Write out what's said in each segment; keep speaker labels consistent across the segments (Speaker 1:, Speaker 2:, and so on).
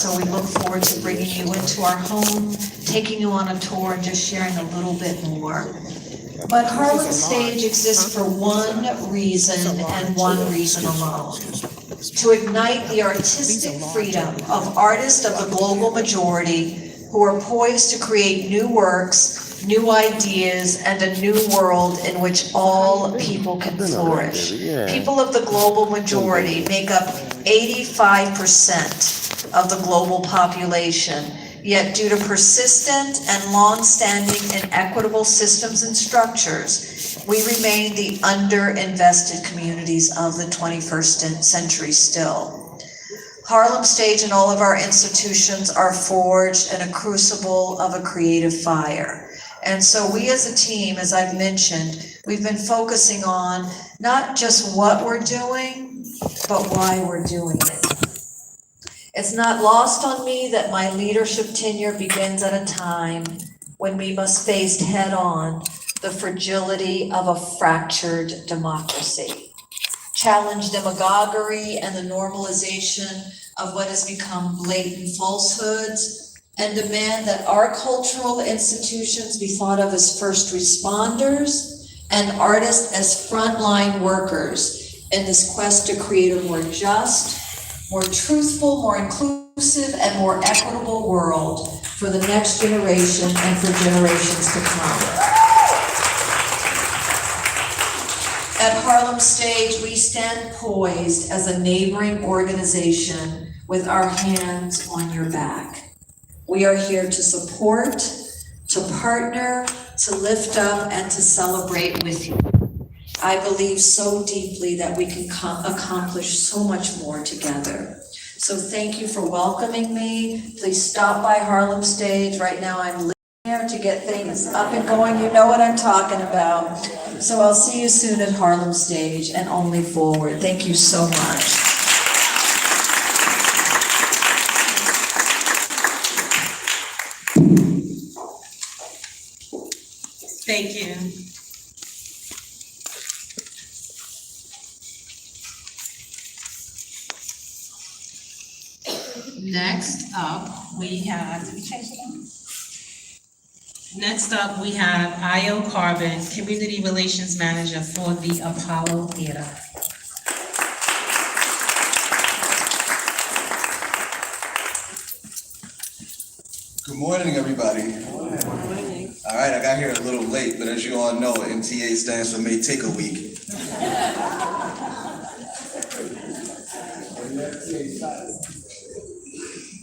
Speaker 1: So we look forward to bringing you into our home, taking you on a tour, and just sharing a little bit more. But Harlem Stage exists for one reason and one reason alone: to ignite the artistic freedom of artists of the global majority who are poised to create new works, new ideas, and a new world in which all people can flourish. People of the global majority make up 85% of the global population, yet due to persistent and long-standing inequitable systems and structures, we remain the underinvested communities of the 21st century still. Harlem Stage and all of our institutions are forged in a crucible of a creative fire. And so we as a team, as I've mentioned, we've been focusing on not just what we're doing, but why we're doing it. It's not lost on me that my leadership tenure begins at a time when we must face head-on the fragility of a fractured democracy, challenge demagoguery and the normalization of what has become blatant falsehoods, and demand that our cultural institutions be thought of as first responders and artists as frontline workers in this quest to create a more just, more truthful, more inclusive, and more equitable world for the next generation and for generations to come. At Harlem Stage, we stand poised as a neighboring organization with our hands on your back. We are here to support, to partner, to lift up, and to celebrate with you. I believe so deeply that we can accomplish so much more together. So thank you for welcoming me. Please stop by Harlem Stage. Right now I'm there to get things up and going. You know what I'm talking about. So I'll see you soon at Harlem Stage and only forward. Thank you so much.
Speaker 2: Thank you. Next up, we have Io Carbon, Community Relations Manager for the Apollo Theater.
Speaker 3: Good morning, everybody. Good morning. All right, I got here a little late, but as you all know, MTA stands for May Take a Week.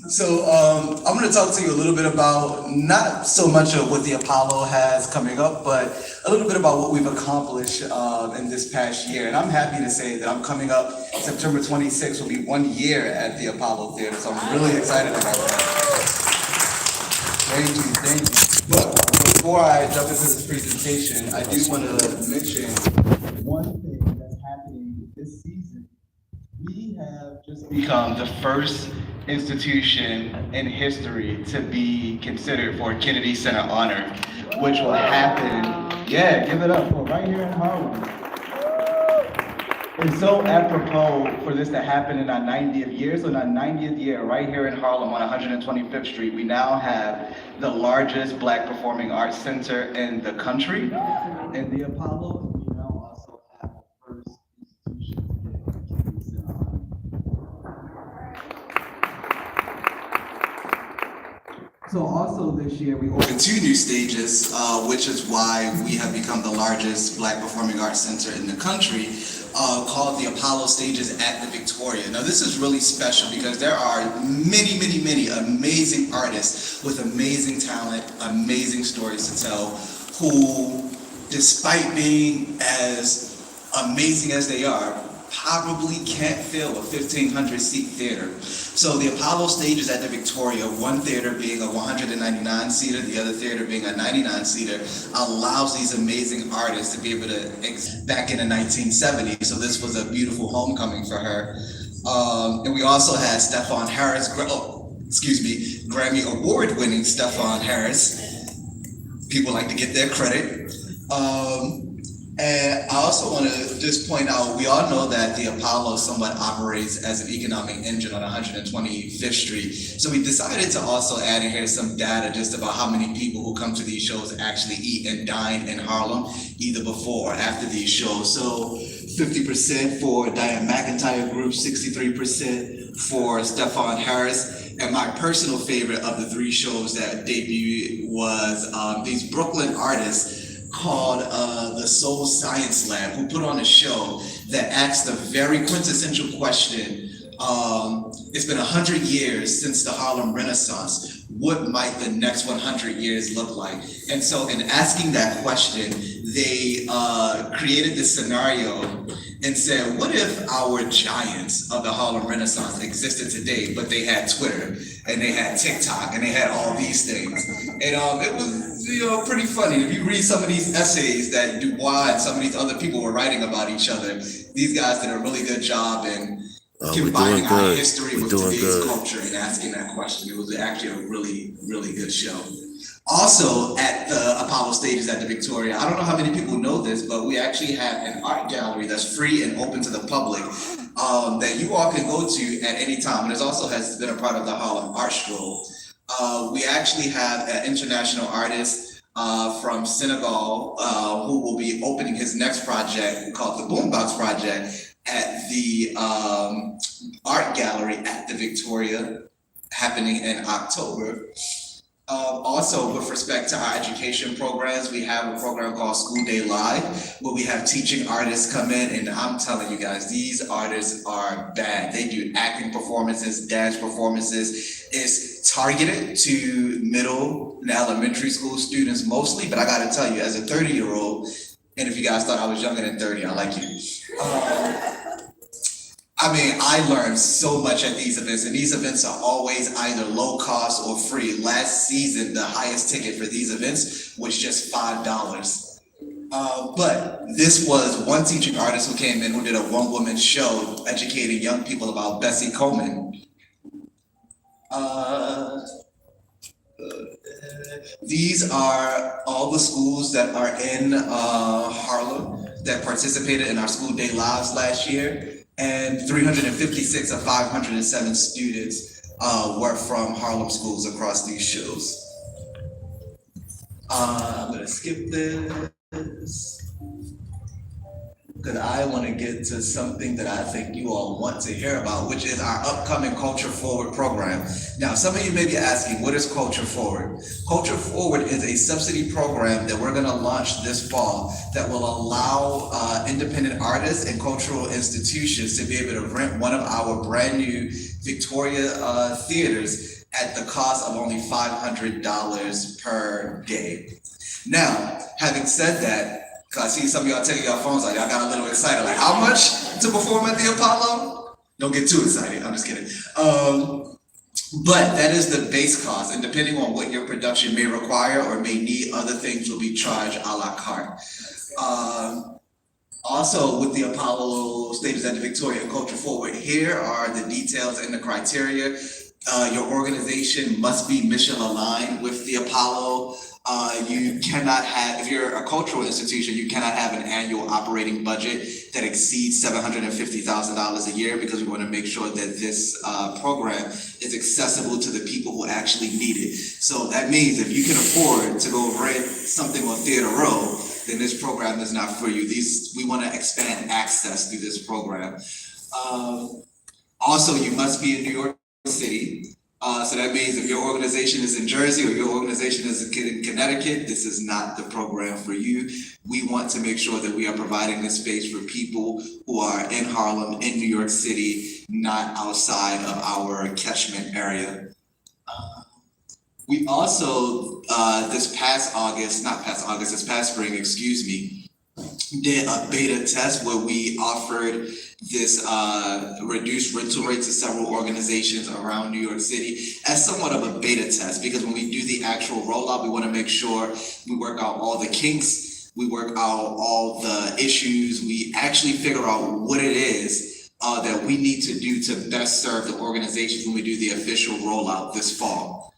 Speaker 3: So I'm going to talk to you a little bit about not so much of what the Apollo has coming up, but a little bit about what we've accomplished in this past year. And I'm happy to say that I'm coming up September 26th will be 1 year at the Apollo Theater, so I'm really excited about that. Thank you. But before I jump into this presentation, I do want to mention one thing that's happening this season. We have just become the first institution in history to be considered for a Kennedy Center honor, which will happen, give it up, for right here in Harlem. It's so apropos for this to happen in our 90th year. So in our 90th year, right here in Harlem on 125th Street, we now have the largest Black performing arts center in the country. And the Apollo, we now also have the first institution to get a Kennedy Center honor. So also this year we opened 2 new stages, which is why we have become the largest Black performing arts center in the country, called the Apollo Stages at the Victoria. Now this is really special because there are many amazing artists with amazing talent, amazing stories to tell, who, despite being as amazing as they are, probably can't fill a 1,500 seat theater. So the Apollo Stages at the Victoria, one theater being a 199 seater, the other theater being a 99 seater, allows these amazing artists to be able to back in the 1970s. So this was a beautiful homecoming for her. And we also had Stephon Harris, Grammy Award winning Stephon Harris. People like to get their credit. And I also want to just point out, we all know that the Apollo somewhat operates as an economic engine on 125th Street. So we decided to also add in here some data just about how many people who come to these shows actually eat and dine in Harlem, either before or after these shows. So 50% for Diane McIntyre Group, 63% for Stephon Harris. And my personal favorite of the three shows that debuted was these Brooklyn artists called the Soul Science Lab, who put on a show that asked the very quintessential question. It's been 100 years since the Harlem Renaissance. What might the next 100 years look like? And so in asking that question, they created this scenario and said, what if our giants of the Harlem Renaissance existed today, but they had Twitter and they had TikTok and they had all these things? And it was pretty funny. If you read some of these essays that Dubois and some of these other people were writing about each other, these guys did a really good job in combining our history with today's culture and asking that question. It was actually a really, really good show. Also at the Apollo stages at the Victoria, I don't know how many people know this, but we actually have an art gallery that's free and open to the public that you all can go to at any time. And it also has been a part of the Harlem Art Stroll. We actually have an international artist from Senegal who will be opening his next project called the Boombox Project at the art gallery at the Victoria, happening in October. Also, with respect to our education programs, we have a program called School Day Live, where we have teaching artists come in, and I'm telling you guys, these artists are bad. They do acting performances, dance performances. It's targeted to middle and elementary school students mostly, but I gotta tell you, as a 30-year-old, and if you guys thought I was younger than 30, I like you. I mean, I learned so much at these events, and these events are always either low cost or free. Last season, the highest ticket for these events was just $5. But this was one teaching artist who came in who did a one-woman show educating young people about Bessie Coleman. These are all the schools that are in Harlem that participated in our School Day Lives last year. And 356 of 507 students were from Harlem schools across these shows. I'm gonna skip this because I want to get to something that I think you all want to hear about, which is our upcoming Culture Forward program. Now, some of you may be asking, what is Culture Forward? Culture Forward is a subsidy program that we're going to launch this fall that will allow independent artists and cultural institutions to be able to rent one of our brand new Victoria theaters at the cost of only $500 per day. Now, having said that, because I see some of y'all taking your phones out, y'all got a little excited, like how much to perform at the Apollo? Don't get too excited, I'm just kidding. But that is the base cost, and depending on what your production may require or may need, other things will be charged a la carte. Also, with the Apollo stages at the Victoria and Culture Forward, here are the details and the criteria. Your organization must be mission aligned with the Apollo. You cannot have, if you're a cultural institution, you cannot have an annual operating budget that exceeds $750,000 a year, because we want to make sure that this program is accessible to the people who actually need it. So that means if you can afford to go rent something on Theater Row, then this program is not for you. We want to expand access through this program. Also, you must be in New York City. So that means if your organization is in Jersey or your organization is in Connecticut, this is not the program for you. We want to make sure that we are providing this space for people who are in Harlem, in New York City, not outside of our catchment area. We also, this past spring, did a beta test where we offered this reduced rental rate to several organizations around New York City as somewhat of a beta test, because when we do the actual rollout, we want to make sure we work out all the kinks, we work out all the issues, we actually figure out what it is that we need to do to best serve the organizations when we do the official rollout this fall.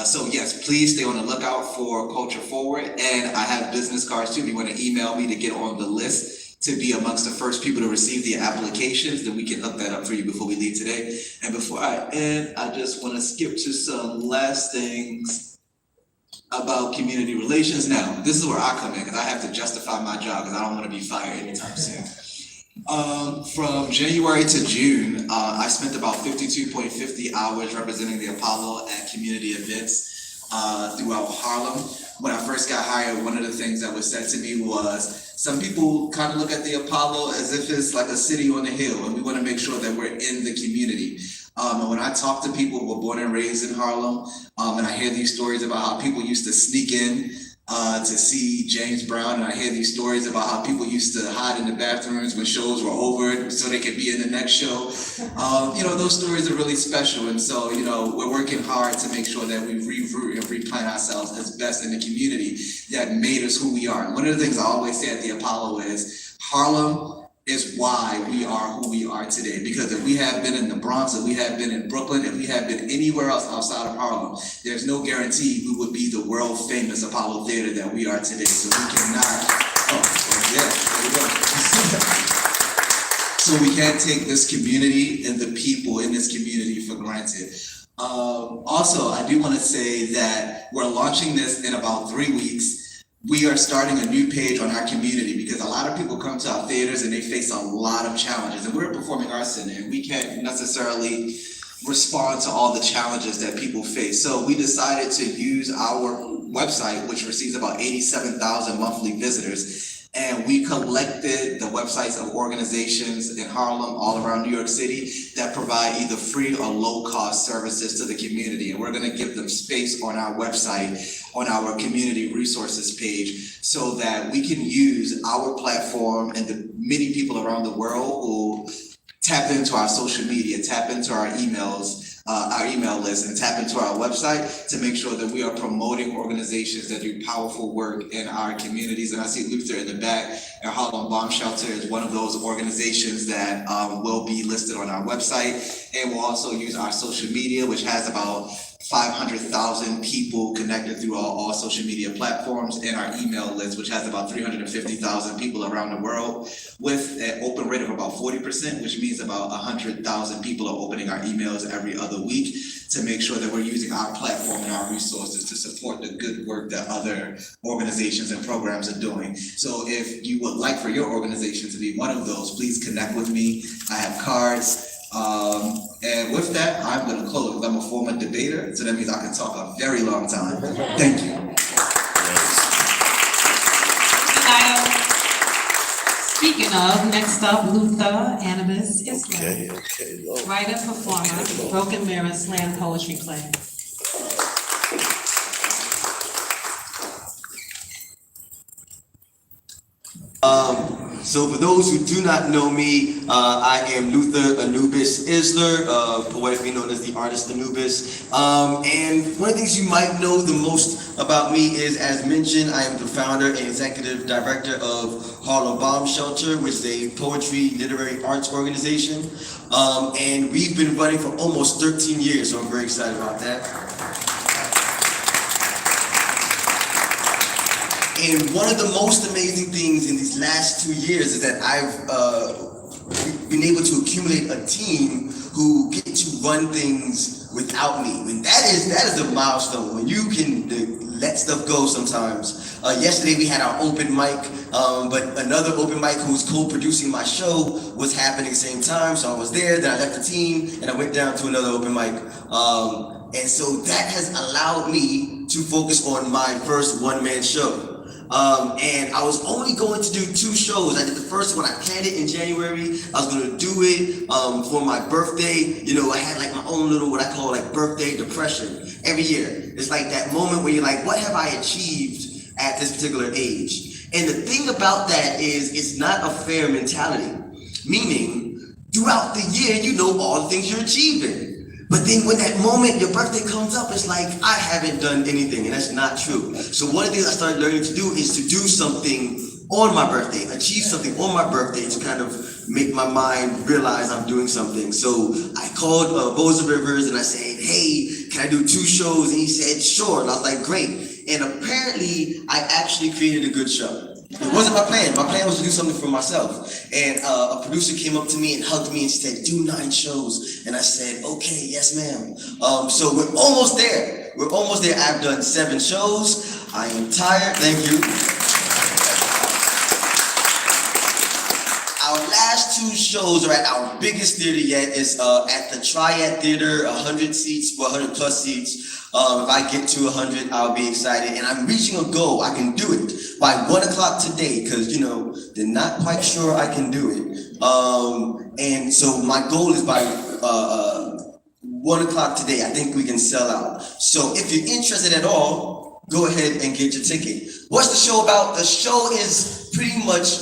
Speaker 3: So yes, please stay on the lookout for Culture Forward, and I have business cards too. If you want to email me to get on the list to be amongst the first people to receive the applications, then we can hook that up for you before we leave today. And before I end, I just want to skip to some last things about community relations. Now, this is where I come in because I have to justify my job because I don't want to be fired anytime soon. From January to June, I spent about 52.50 hours representing the Apollo at community events throughout Harlem. When I first got hired, one of the things that was said to me was, some people kind of look at the Apollo as if it's like a city on a hill, and we want to make sure that we're in the community. And when I talk to people who were born and raised in Harlem, and I hear these stories about how people used to sneak in to see James Brown, and I hear these stories about how people used to hide in the bathrooms when shows were over so they could be in the next show. Those stories are really special, and so we're working hard to make sure that we reroot and replant ourselves as best in the community that made us who we are. And one of the things I always say at the Apollo is Harlem is why we are who we are today. Because if we had been in the Bronx, if we had been in Brooklyn, if we had been anywhere else outside of Harlem, there's no guarantee we would be the world famous Apollo Theater that we are today. So we cannot, there we go. So we can't take this community and the people in this community for granted. Also, I do want to say that we're launching this in about 3 weeks. We are starting a new page on our community because a lot of people come to our theaters and they face a lot of challenges. And we're a performing arts center and we can't necessarily respond to all the challenges that people face. So we decided to use our website, which receives about 87,000 monthly visitors. And we collected the websites of organizations in Harlem, all around New York City, that provide either free or low-cost services to the community. And we're gonna give them space on our website, on our community resources page, so that we can use our platform and the many people around the world who tap into our social media, tap into our emails, our email list, and tap into our website to make sure that we are promoting organizations that do powerful work in our communities. And I see Luther in the back, and Harlem Bomb Shelter is one of those organizations that will be listed on our website. And we'll also use our social media, which has about 500,000 people connected through all social media platforms, and our email list, which has about 350,000 people around the world, with an open rate of about 40%, which means about 100,000 people are opening our emails every other week to make sure that we're using our platform and our resources to support the good work that other organizations and programs are doing. So if you would like for your organization to be one of those, please connect with me. I have cards. And with that, I'm going to close because I'm a former debater, so that means I can talk a very long time. Thank you.
Speaker 2: Speaking of, next up, Luther Annabis Islam.
Speaker 4: Okay, Lord.
Speaker 2: Writer, performer, Broken Mirror Slam Poetry Play.
Speaker 4: So for those who do not know me, I am Luther Anubis Isler, poetically known as the artist Anubis. And one of the things you might know the most about me is, as mentioned, I am the founder and executive director of Harlem Bomb Shelter, which is a poetry literary arts organization. And we've been running for almost 13 years, so I'm very excited about that. And one of the most amazing things in these last 2 years is that I've been able to accumulate a team who get to run things without me. And that is a milestone when you can let stuff go sometimes. Yesterday we had our open mic, but another open mic who's co-producing my show was happening at the same time. So I was there, then I left the team, and I went down to another open mic. And so that has allowed me to focus on my first one-man show. And I was only going to do 2 shows. I did the first one, I planned it in January. I was going to do it for my birthday. You know, I had like my own little, what I call like birthday depression every year. It's like that moment where you're like, what have I achieved at this particular age? And the thing about that is it's not a fair mentality. Meaning, throughout the year, you know all the things you're achieving. But then when that moment, your birthday comes up, it's like, I haven't done anything, and that's not true. So one of the things I started learning to do is to do something on my birthday, achieve something on my birthday to kind of make my mind realize I'm doing something. So I called Boza Rivers and I said, hey, can I do 2 shows? And he said, sure. And I was like, great. And apparently, I actually created a good show. It wasn't my plan. My plan was to do something for myself. And a producer came up to me and hugged me and said, do 9 shows. And I said, okay, yes, ma'am. So we're almost there. We're almost there. I've done 7 shows. I am tired. Thank you. Our last 2 shows are at our biggest theater yet. It's at the Triad Theater, 100 seats, 100 plus seats. If I get to 100, I'll be excited. And I'm reaching a goal. I can do it by 1 o'clock today because, you know, they're not quite sure I can do it. And so my goal is by 1 o'clock today. I think we can sell out. So if you're interested at all, go ahead and get your ticket. What's the show about? The show is pretty much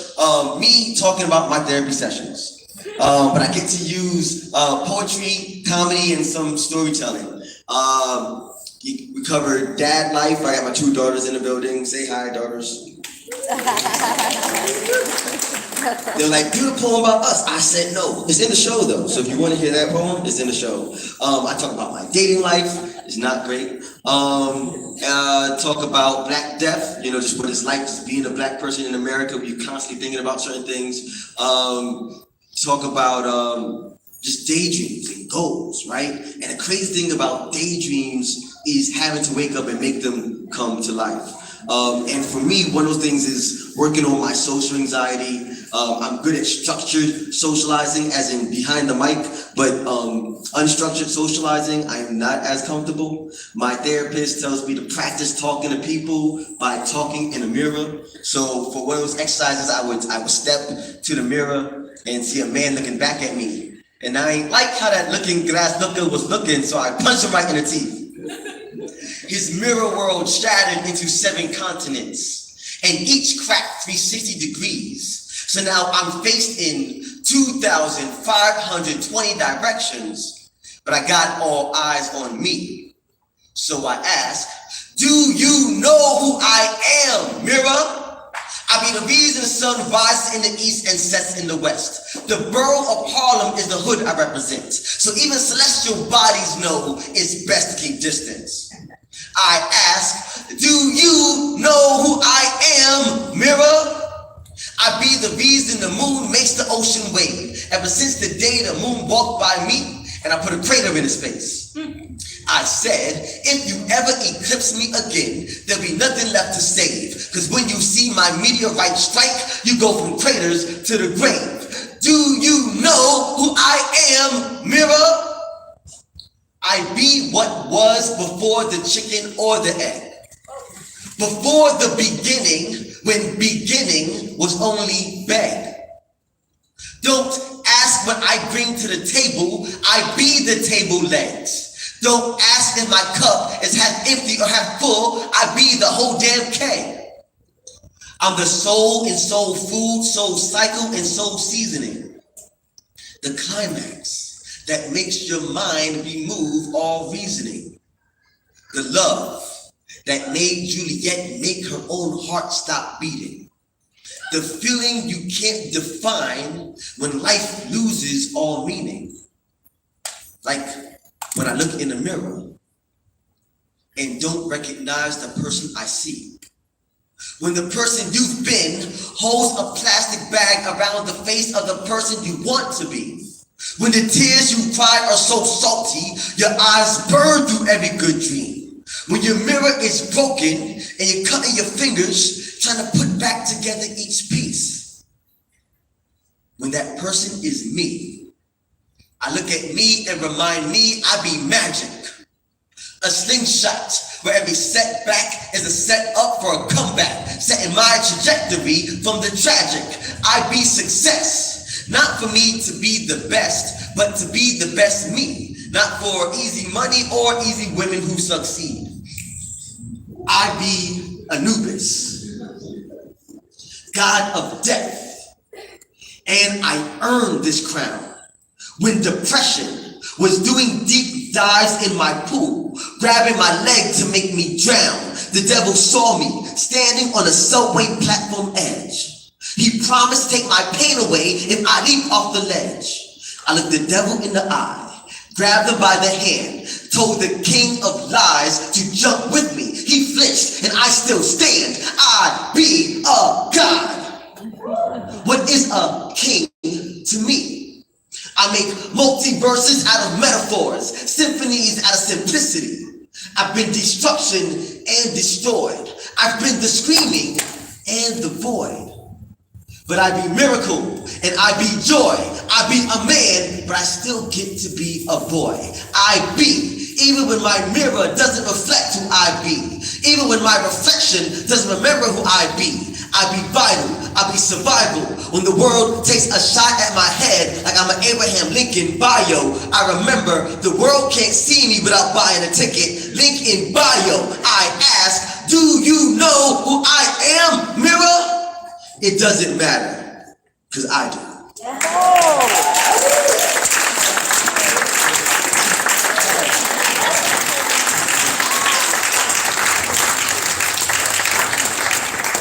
Speaker 4: me talking about my therapy sessions. But I get to use poetry, comedy, and some storytelling. We covered dad life. I got my 2 daughters in the building. Say hi, daughters. They're like, do a poem about us. I said no. It's in the show though. So if you want to hear that poem, it's in the show. I talk about my dating life. It's not great. Talk about Black death. You know, just what it's like just being a Black person in America. Where you're constantly thinking about certain things. Talk about just daydreams and goals, right? And the crazy thing about daydreams is having to wake up and make them come to life. And for me, one of those things is working on my social anxiety. I'm good at structured socializing, as in behind the mic, but unstructured socializing, I am not as comfortable. My therapist tells me to practice talking to people by talking in a mirror. So for one of those exercises, I would step to the mirror and see a man looking back at me. And I ain't like how that looking glass looker was looking, so I punched him right in the teeth. His mirror world shattered into 7 continents, and each cracked 360 degrees. So now I'm faced in 2,520 directions, but I got all eyes on me. So I ask, do you know who I am, mirror? I be the reason the sun rises in the east and sets in the west. The borough of Harlem is the hood I represent. So even celestial bodies know it's best to keep distance. I ask, do you know who I am, mirror? I be the reason the moon makes the ocean wave. Ever since the day the moon walked by me and I put a crater in his face. I said, if you ever eclipse me again, there'll be nothing left to save. Because when you see my meteorite strike, you go from craters to the grave. Do you know who I am, mirror? I be what was before the chicken or the egg. Before the beginning, when beginning was only beg. Don't ask what I bring to the table, I be the table legs. Don't ask if my cup is half empty or half full, I be the whole damn keg. I'm the soul in soul food, soul cycle, and soul seasoning. The climax that makes your mind remove all reasoning. The love that made Juliet make her own heart stop beating. The feeling you can't define when life loses all meaning. Like when I look in the mirror and don't recognize the person I see. When the person you've been holds a plastic bag around the face of the person you want to be. When the tears you cried are so salty, your eyes burn through every good dream. When your mirror is broken and you're cutting your fingers trying to put back together each piece. When that person is me, I look at me and remind me I be magic. A slingshot where every setback is a set up for a comeback, setting my trajectory from the tragic. I be success, not for me to be the best, but to be the best me, not for easy money or easy women who succeed. I be Anubis, god of death, and I earned this crown. When depression was doing deep dives in my pool, grabbing my leg to make me drown, the devil saw me standing on a subway platform edge. He promised to take my pain away if I leap off the ledge. I looked the devil in the eye, grabbed him by the hand, told the king of lies to jump with me. He flinched, and I still stand. I be a god. What is a king to me? I make multiverses out of metaphors, symphonies out of simplicity. I've been destruction and destroyed. I've been the screaming and the void. But I be miracle and I be joy. I be a man, but I still get to be a boy. I be, even when my mirror doesn't reflect who I be. Even when my reflection doesn't remember who I be. I be vital, I be survival. When the world takes a shot at my head like I'm an Abraham Lincoln bio, I remember the world can't see me without buying a ticket. Link in bio. I ask, do you know who I am, mirror? It doesn't matter, because I do.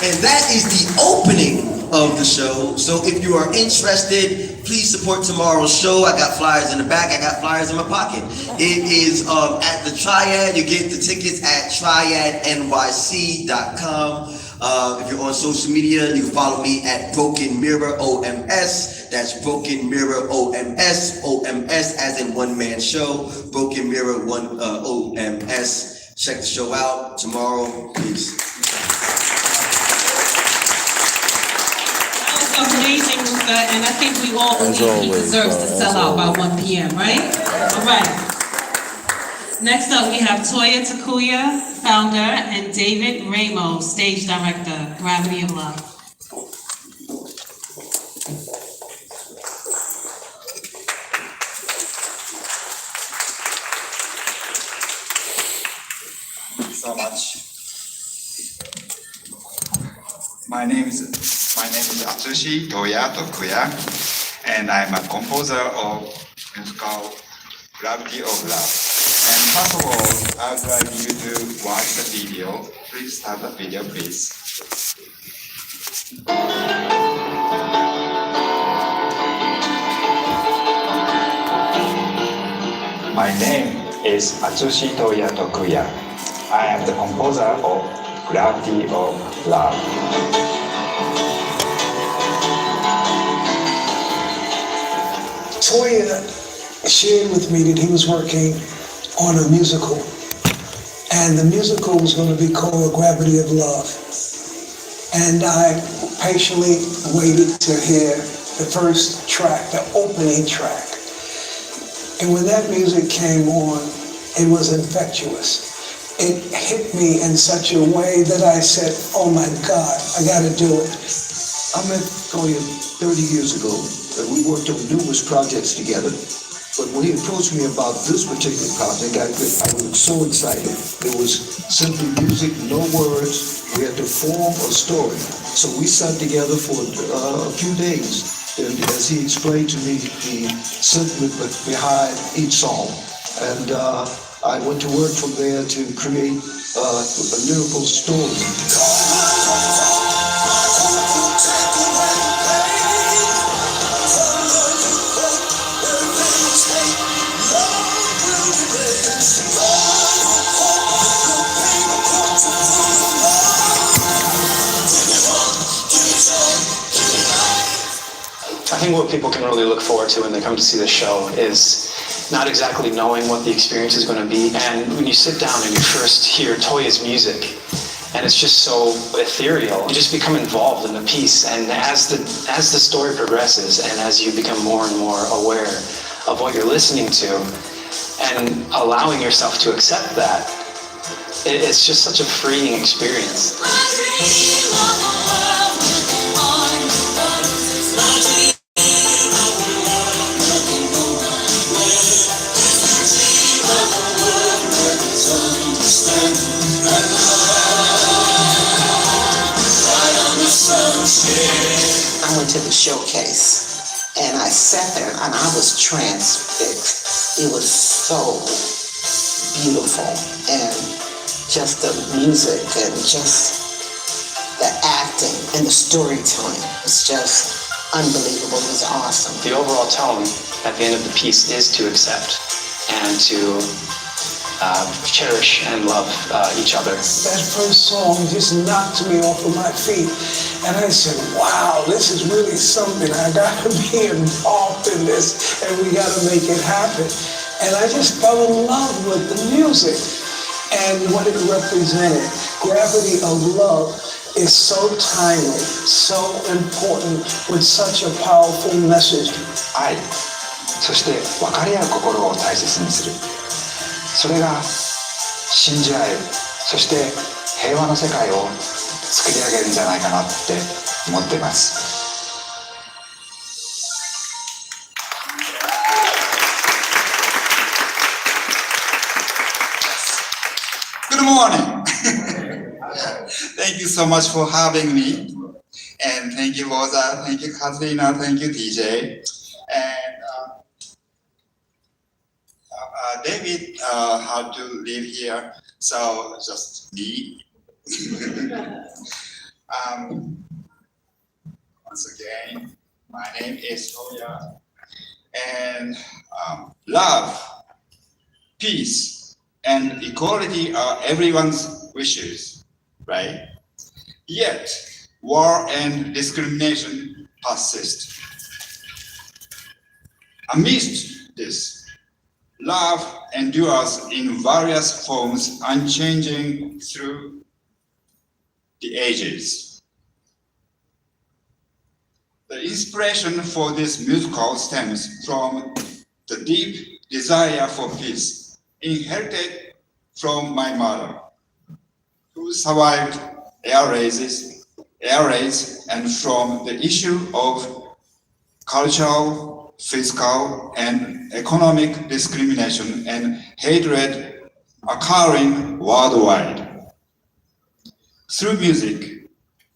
Speaker 4: And that is the opening of the show. So if you are interested, please support tomorrow's show. I got flyers in the back. I got flyers in my pocket. It is at the Triad. You get the tickets at triadnyc.com. If you're on social media, you can follow me at Broken Mirror OMS. That's Broken Mirror OMS. OMS as in one man show. Broken Mirror OMS. Check the show out tomorrow. Peace.
Speaker 2: Amazing, Luca, and I think we all believe he deserves to sell out by 1 p.m., right? All right. Next up, we have Toya Takuya, founder, and David Ramo, stage director, Gravity of Love.
Speaker 5: So much. My name is Atsushi Toya Tokuya, and I'm a composer of musical Gravity of Love. And first of all, I would like you to watch the video. Please start the video, please. My name is Atsushi Toya Tokuya. I am the composer of Gravity of Love.
Speaker 6: Toya shared with me that he was working on a musical, and the musical was going to be called Gravity of Love. And I patiently waited to hear the first track, the opening track. And when that music came on, it was infectious. It hit me in such a way that I said, oh my God, I gotta do it.
Speaker 7: I met Toya 30 years ago. We worked on numerous projects together. But when he approached me about this particular project, I was so excited. It was simply music, no words. We had to form a story. So we sat together for a few days. And as he explained to me the sentiment behind each song. And I went to work from there to create a lyrical story.
Speaker 8: I think what people can really look forward to when they come to see the show is not exactly knowing what the experience is going to be. And when you sit down and you first hear Toya's music, and it's just so ethereal, you just become involved in the piece. And as the story progresses, and as you become more and more aware of what you're listening to, and allowing yourself to accept that, it's just such a freeing experience.
Speaker 9: I went to the showcase and I sat there and I was transfixed. It was so beautiful, and just the music and just the acting and the storytelling was just unbelievable. It was awesome.
Speaker 8: The overall tone at the end of the piece is to accept. and to cherish and love each other.
Speaker 6: That first song just knocked me off of my feet. And I said, wow, this is really something. I gotta be involved in this and we gotta make it happen. And I just fell in love with the music and what it represented. Gravity of Love is so timely, so important, with such a powerful message.
Speaker 5: 愛、そして分かり合う心を大切にする。それが信じ合える、そして平和の世界を作り上げるんじゃないかなって思っています。Good morning. Thank you so much for having me, and thank you Rosa, thank you Katrina, thank you DJ, and David had to live here, so just me. Once again, my name is Toya, and love, peace, and equality are everyone's wishes, right? Yet, war and discrimination persist. Amidst this, love endures in various forms, unchanging through the ages. The inspiration for this musical stems from the deep desire for peace, inherited from my mother, who survived air raids, and from the issue of cultural, physical, and economic discrimination and hatred occurring worldwide. Through music,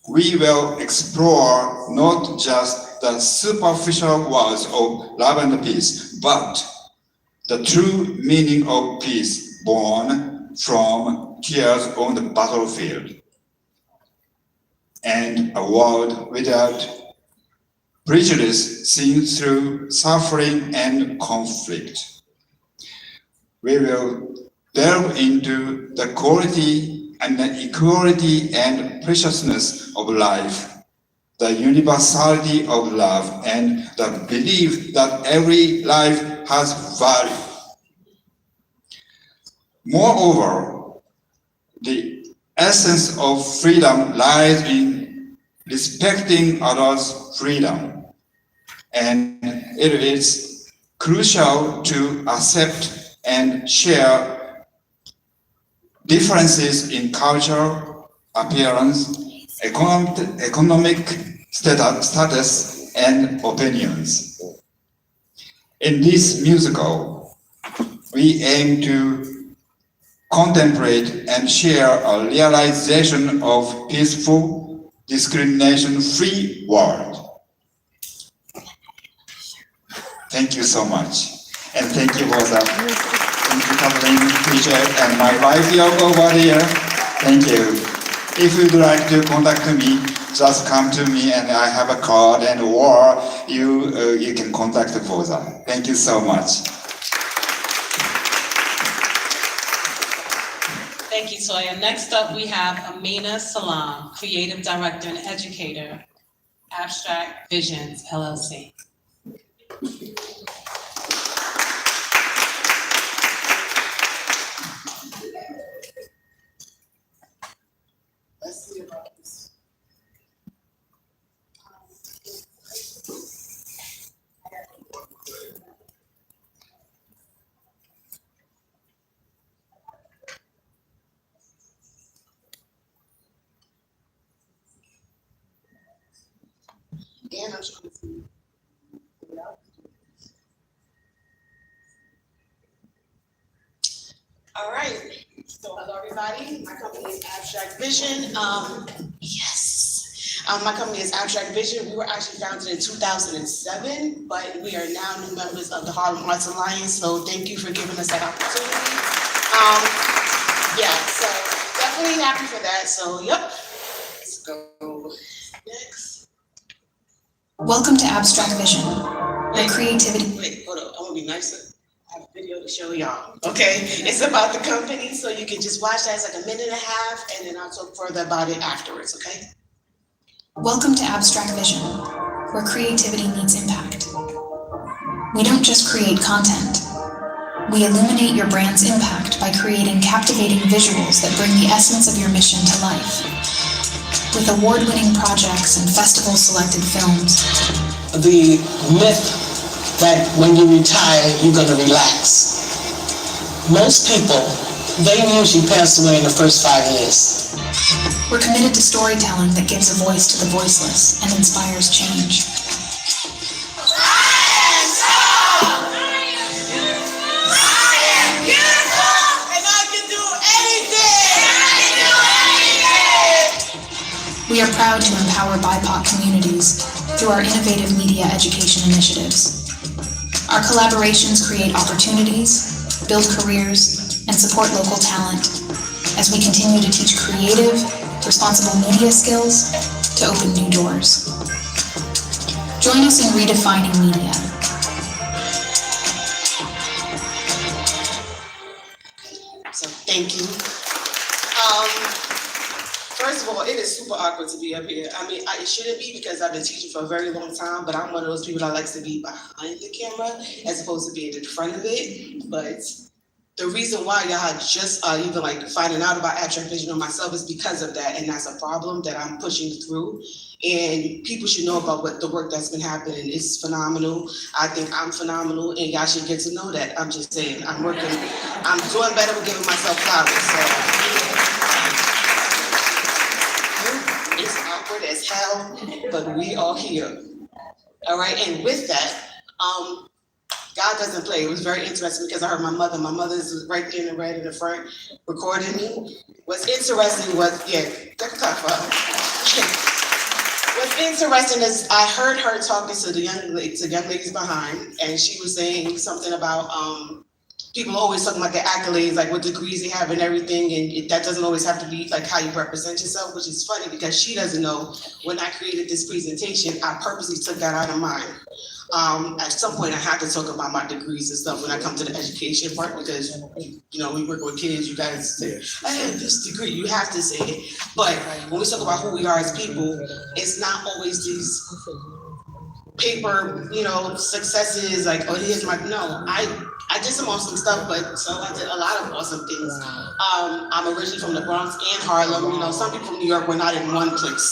Speaker 5: we will explore not just the superficial words of love and peace, but the true meaning of peace born from tears on the battlefield, and a world without prejudice seen through suffering and conflict. We will delve into the quality and the equality and preciousness of life, the universality of love, and the belief that every life has value. Moreover, the essence of freedom lies in respecting others' freedom, and it is crucial to accept and share differences in culture, appearance, economic status, and opinions. In this musical, we aim to contemplate and share a realization of peaceful, discrimination-free world. Thank you so much. And thank you, Rosa. Thank you, Kathleen, PJ, and my wife over here. Thank you. If you'd like to contact me, just come to me and I have a card, and or you can contact Rosa. Thank you so much.
Speaker 2: Thank you, Toya. Next up, we have Amina Salam, Creative Director and Educator, Abstract Visions, LLC.
Speaker 10: Let's see about this. And I'm trying to see. All right. So hello everybody. My company is Abstract Vision. My company is Abstract Vision. We were actually founded in 2007, but we are now new members of the Harlem Arts Alliance. So thank you for giving us that opportunity. So definitely happy for that. So yep. Let's go next.
Speaker 11: Welcome to Abstract Vision, where creativity.
Speaker 10: Wait, hold up. I want to be nicer. I have a video to show y'all, okay? It's about the company, so you can just watch that. It's like a minute and a half, and then I'll talk further about it afterwards, okay?
Speaker 11: Welcome to Abstract Vision, where creativity meets impact. We don't just create content. We illuminate your brand's impact by creating captivating visuals that bring the essence of your mission to life. With award-winning projects and festival-selected films.
Speaker 9: The myth that when you retire, you're gonna relax. Most people, they usually pass away in the first 5 years.
Speaker 11: We're committed to storytelling that gives a voice to the voiceless and inspires change. We are proud to empower BIPOC communities through our innovative media education initiatives. Our collaborations create opportunities, build careers, and support local talent as we continue to teach creative, responsible media skills to open new doors. Join us in redefining media.
Speaker 10: So thank you. First of all, it is super awkward to be up here. I mean, it shouldn't be because I've been teaching for a very long time, but I'm one of those people that likes to be behind the camera as opposed to being in front of it. But the reason why y'all just even like finding out about Abstract Vision or myself is because of that, and that's a problem that I'm pushing through. And people should know about what the work that's been happening is phenomenal. I think I'm phenomenal, and y'all should get to know that. I'm just saying, I'm doing better with giving myself flowers. So. It's awkward as hell, but we are here. All right, and with that, God doesn't play. It was very interesting because I heard my mother's right there in the red in the front recording me. What's interesting was, what's interesting is I heard her talking to the young ladies behind, and she was saying something about people always talking about their accolades, like what degrees they have and everything, and that doesn't always have to be like how you represent yourself, which is funny because she doesn't know when I created this presentation, I purposely took that out of mine. At some point I have to talk about my degrees and stuff when I come to the education part because, you know, we work with kids, you guys say, I have this degree, you have to say it. But when we talk about who we are as people, it's not always these paper, you know, successes, like, oh, here's my, no, I did some awesome stuff, but so I did a lot of awesome things. I'm originally from the Bronx and Harlem. You know, some people from New York were not in one place.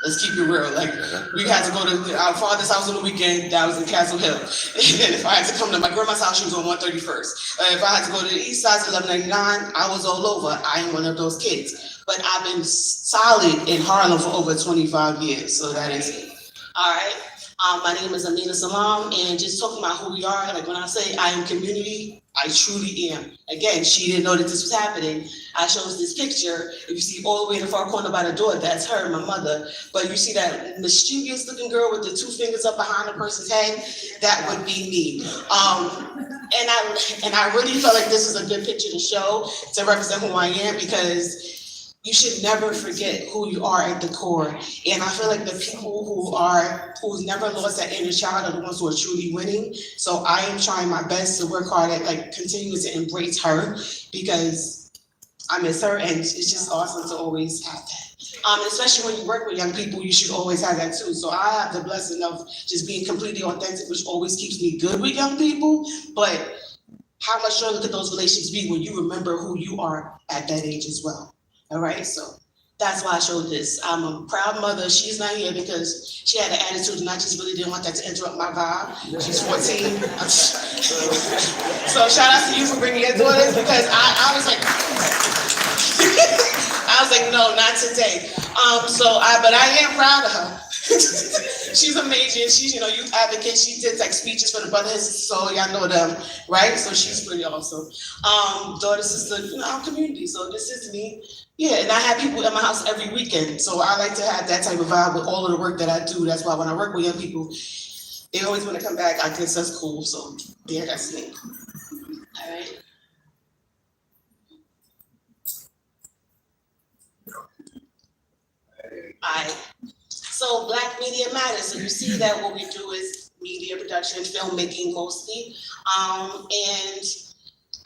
Speaker 10: Let's keep it real. Like, we had to go to our father's house on the weekend, that was in Castle Hill. And if I had to come to my grandma's house, she was on 131st. If I had to go to the east side, 1199, I was all over. I am one of those kids. But I've been solid in Harlem for over 25 years, so that is it. All right. My name is Amina Salam, and just talking about who we are, like when I say I am community, I truly am. Again, she didn't know that this was happening. I chose this picture. If you see all the way in the far corner by the door, that's her, my mother. But you see that mischievous looking girl with the two fingers up behind the person's head, that would be me. And I really felt like this is a good picture to show to represent who I am, because you should never forget who you are at the core. And I feel like the people who's never lost that inner child are the ones who are truly winning. So I am trying my best to work hard at like continuing to embrace her, because I miss her, and it's just awesome to always have that. Especially when you work with young people, you should always have that too. So I have the blessing of just being completely authentic, which always keeps me good with young people. But how much stronger could those relationships be when you remember who you are at that age as well? All right, so that's why I showed this. I'm a proud mother. She's not here because she had an attitude and I just really didn't want that to interrupt my vibe. She's 14. So shout out to you for bringing your daughters, because I was like, I was like, no, not today. But I am proud of her. She's amazing. She's, you know, youth advocate. She did like speeches for the brotherhood, so y'all know them, right? So she's pretty awesome. Daughter, sister, you know, our community. So this is me. Yeah, and I have people in my house every weekend. So I like to have that type of vibe with all of the work that I do. That's why when I work with young people, they always want to come back. I guess that's cool. So yeah, that's me. All right. All right. So Black Media Matters. So you see that what we do is media media production, filmmaking mostly. And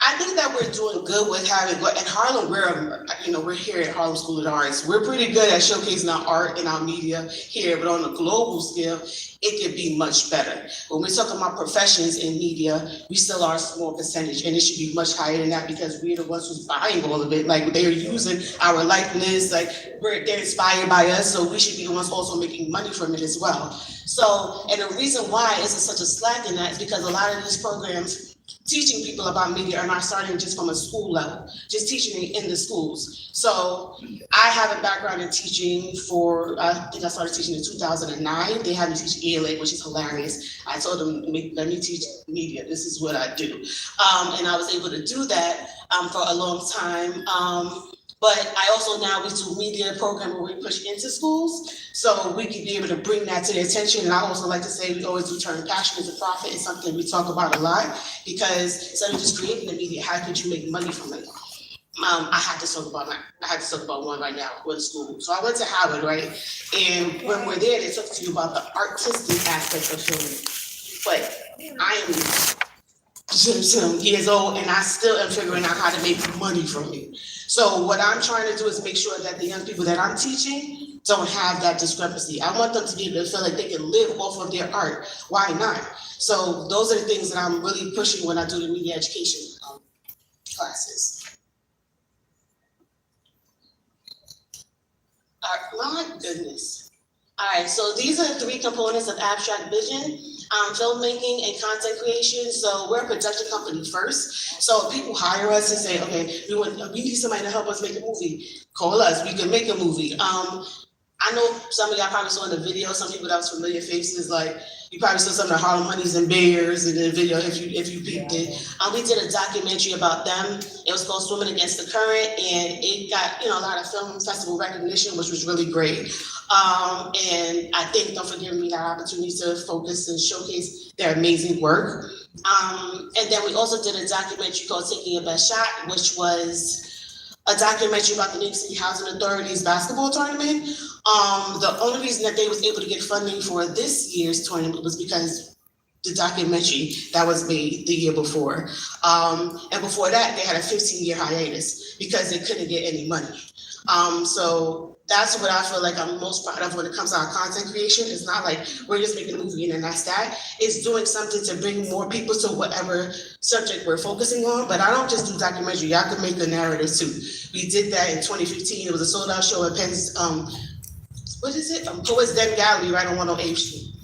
Speaker 10: I think that we're doing good with having, at Harlem, we're here at Harlem School of the Arts. We're pretty good at showcasing our art and our media here, but on a global scale, it could be much better. When we're talking about professions in media, we still are a small percentage, and it should be much higher than that because we're the ones who's buying all of it. Like, they're using our likeness, like they're inspired by us, so we should be the ones also making money from it as well. So, and the reason why it's such a slack in that is because a lot of these programs teaching people about media are not starting just from a school level, just teaching it in the schools. So I have a background in teaching I think I started teaching in 2009. They had me teach ELA, which is hilarious. I told them, let me teach media. This is what I do. And I was able to do that for a long time. But I also now we do media program where we push into schools, so we can be able to bring that to their attention. And I also like to say we always do turn passion into profit. It's something we talk about a lot because instead of just creating the media, how could you make money from it? I had to talk about one right now with school. So I went to Howard, right? And when we're there, they talk to you about the artistic aspect of filming. But I am years old and I still am figuring out how to make money from it. So what I'm trying to do is make sure that the young people that I'm teaching don't have that discrepancy. I want them to be able to feel like they can live off of their art. Why not? So those are the things that I'm really pushing when I do the media education classes. My goodness. All right, so these are the 3 components of abstract vision. Filmmaking and content creation. So we're a production company first. So people hire us and say, okay, we need somebody to help us make a movie. Call us, we can make a movie. I know some of y'all probably saw in the video, some people that was familiar faces, like you probably saw some of the Harlem Honeys and Bears in the video if you peeped it. We did a documentary about them. It was called Swimming Against the Current, and it got a lot of film festival recognition, which was really great. And I thank them for giving me that opportunity to focus and showcase their amazing work. And then we also did a documentary called Taking Your Best Shot, which was a documentary about the New York City Housing Authority's basketball tournament. The only reason that they was able to get funding for this year's tournament was because the documentary that was made the year before. And before that, they had a 15-year hiatus because they couldn't get any money. So that's what I feel like I'm most proud of when it comes to our content creation. It's not like we're just making a movie and then that's that. It's doing something to bring more people to whatever subject we're focusing on. But I don't just do documentary. Y'all can make the narrative too. We did that in 2015. It was a sold-out show at Penn's, Poets Den Gallery right on 108th Street.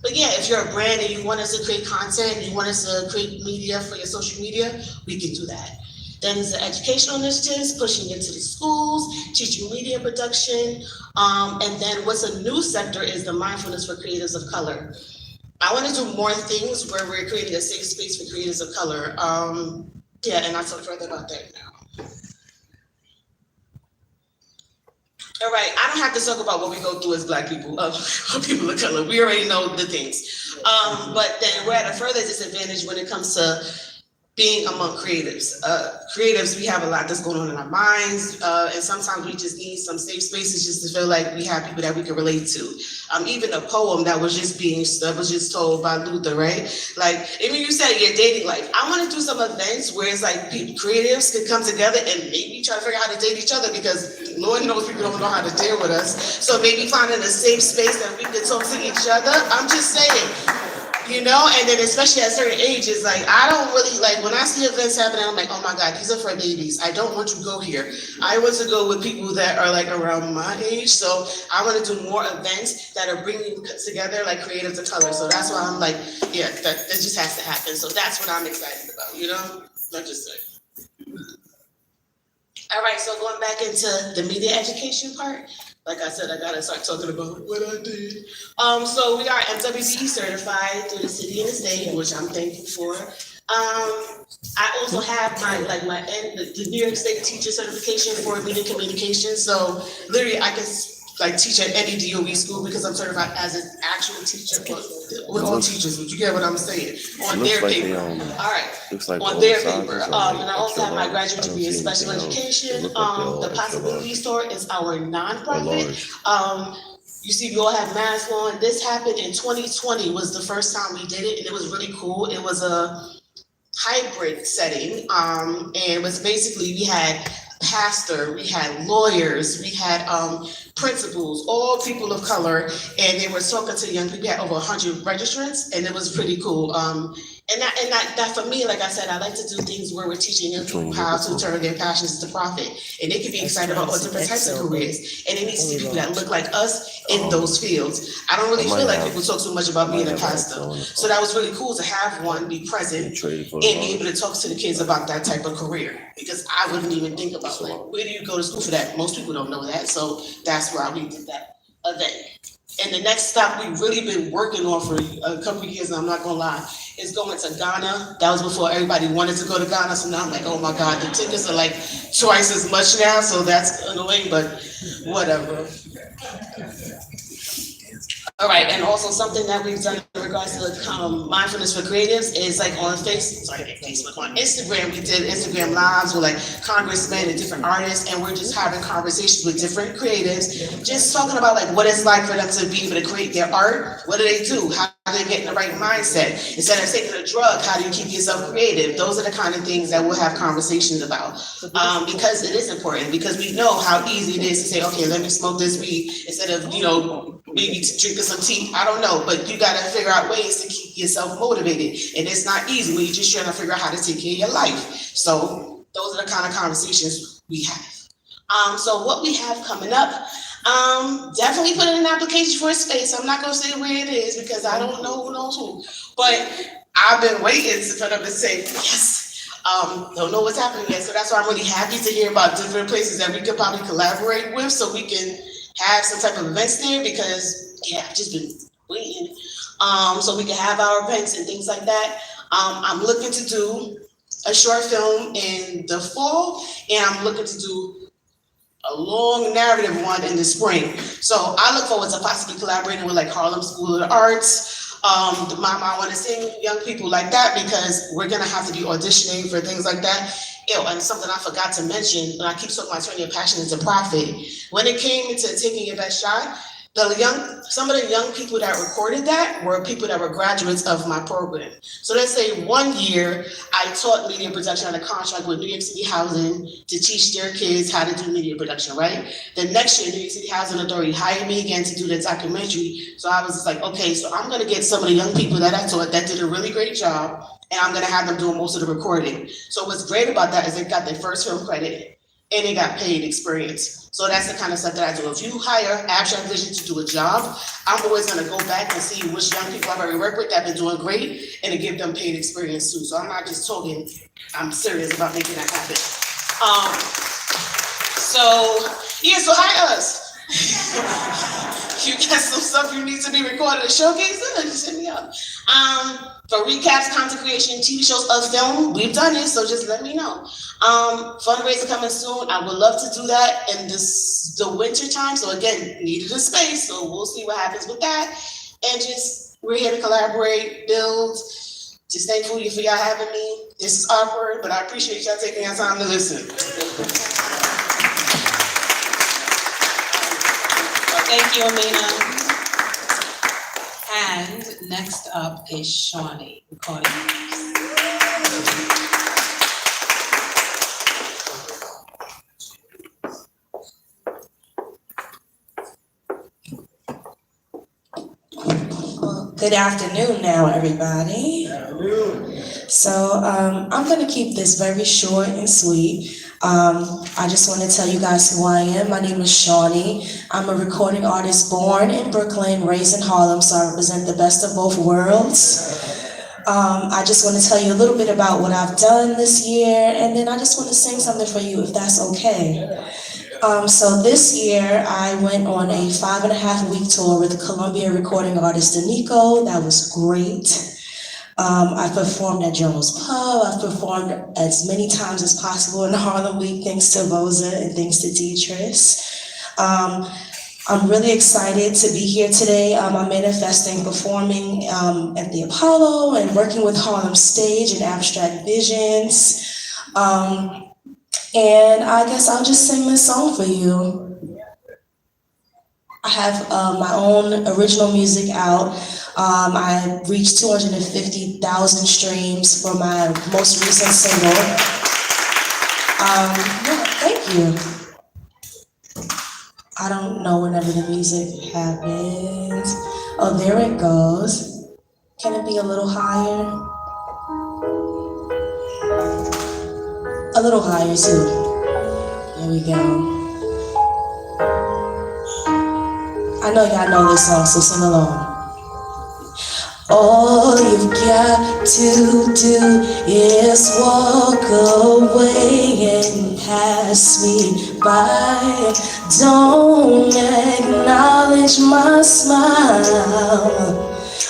Speaker 10: But yeah, if you're a brand and you want us to create content, and you want us to create media for your social media, we can do that. Then there's the educational initiatives, pushing into the schools, teaching media production. And then what's a new sector is the mindfulness for creatives of color. I want to do more things where we're creating a safe space for creatives of color. And I'll talk further about that now. All right, I don't have to talk about what we go through as Black people, people of color. We already know the things. But then we're at a further disadvantage when it comes to being among creatives. Creatives, we have a lot that's going on in our minds, and sometimes we just need some safe spaces just to feel like we have people that we can relate to. Even a poem that was just told by Luther, right? Like, even you said your dating life. I want to do some events where it's like creatives can come together and maybe try to figure out how to date each other, because Lord knows people don't know how to deal with us. So maybe finding a safe space that we can talk to each other. I'm just saying. And then especially at certain ages, like I don't really like when I see events happening, I'm like, oh my God, these are for babies. I don't want to go here. I want to go with people that are like around my age. So I want to do more events that are bringing together like creatives of color. So that's why I'm like, yeah, that just has to happen. So that's what I'm excited about, I'm just saying. All right, so going back into the media education part. Like I said, I gotta start talking about what I did. So we are MWBE certified through the city and the state, which I'm thankful for. I also have the New York State teacher certification for media communication. So literally, I can teach at any DOE school because I'm certified as an actual teacher. We're all teachers, but you get what I'm saying on their paper. All right, on their paper. And I also have my graduate degree in special education. The Possibility Store is our nonprofit. You see, we all have masks on. This happened in 2020 was the first time we did it, and it was really cool. It was a hybrid setting, and it was basically we had pastor, we had lawyers, we had principals, all people of color, and they were talking to young people. We had over 100 registrants, and it was pretty cool. And that for me, like I said, I like to do things where we're teaching young people how to turn their passions into profit, and they can be excited about all different types of careers. And they need to see people that look like us in those fields. I don't really feel like people talk so much about being a pastor, so that was really cool to have one be present and be able to talk to the kids about that type of career, because I wouldn't even think about like where do you go to school for that? Most people don't know that, so that's why we did that event. And the next stop we've really been working on for a couple of years, and I'm not gonna lie, is going to Ghana. That was before everybody wanted to go to Ghana, so now I'm like, oh my God, the tickets are like twice as much now, so that's annoying, but whatever. All right, and also something that we've done in regards to mindfulness for creatives is like on Facebook, on Instagram, we did Instagram lives with like congressmen and different artists, and we're just having conversations with different creatives, just talking about like what it's like for them to be able to create their art. What do they do? How do they get in the right mindset? Instead of taking a drug, how do you keep yourself creative? Those are the kind of things that we'll have conversations about, because it is important, because we know how easy it is to say, okay, let me smoke this weed instead of, maybe drinking some tea. I don't know, but you got to figure out ways to keep yourself motivated, and it's not easy when you're just trying to figure out how to take care of your life. So those are the kind of conversations we have. So what we have coming up, definitely put in an application for a space. I'm not gonna say where it is because I don't know who knows who, but I've been waiting for them to say yes. Don't know what's happening yet, so that's why I'm really happy to hear about different places that we could probably collaborate with, so we can have some type of events there, because I've just been waiting. So we can have our events and things like that. I'm looking to do a short film in the fall, and I'm looking to do a long narrative one in the spring. So I look forward to possibly collaborating with like Harlem School of the Arts, the Mama I Want to Sing, young people like that, because we're gonna have to be auditioning for things like that. And something I forgot to mention, when I keep talking about turning your passion into profit, when it came to taking your best shot, some of the young people that recorded that were people that were graduates of my program. So let's say 1 year, I taught media production on a contract with New York City Housing to teach their kids how to do media production, right? The next year, New York City Housing Authority hired me again to do the documentary. So I was just like, okay, so I'm gonna get some of the young people that I taught that did a really great job, and I'm gonna have them doing most of the recording. So what's great about that is they got their first film credit, and they got paid experience. So that's the kind of stuff that I do. If you hire Abstract Vision to do a job, I'm always gonna go back and see which young people I've already worked with that have been doing great, and to give them paid experience too. So I'm not just talking, I'm serious about making that happen. So hire us. You got some stuff you need to be recorded and showcased, just hit me up. For recaps, content creation, TV shows of film, we've done it, so just let me know. Fundraiser coming soon. I would love to do that in the winter time. So again, needed a space, so we'll see what happens with that. And we're here to collaborate, build. Just thankful for y'all having me. This is awkward, but I appreciate y'all taking your time to listen.
Speaker 2: Thank you, Amina. And next up is Shawnee, recording.
Speaker 12: Good afternoon now, everybody. So I'm going to keep this very short and sweet. I just want to tell you guys who I am. My name is Shawnee. I'm a recording artist born in Brooklyn, raised in Harlem, so I represent the best of both worlds. I just want to tell you a little bit about what I've done this year, and then I just want to sing something for you, if that's okay. So this year, I went on a 5.5-week tour with Columbia recording artist Danico. That was great. I've performed at Jones Pub. I've performed as many times as possible in Harlem Week, thanks to Boza and thanks to Deatrice. I'm really excited to be here today. I'm manifesting performing at the Apollo and working with Harlem Stage and Abstract Visions. And I guess I'll just sing this song for you. I have my own original music out. I reached 250,000 streams for my most recent single. Yeah, thank you. I don't know whenever the music happens. Oh, there it goes. Can it be a little higher? A little higher too. There we go. I know y'all know this song, so sing along. All you've got to do is walk away and pass me by. Don't acknowledge my smile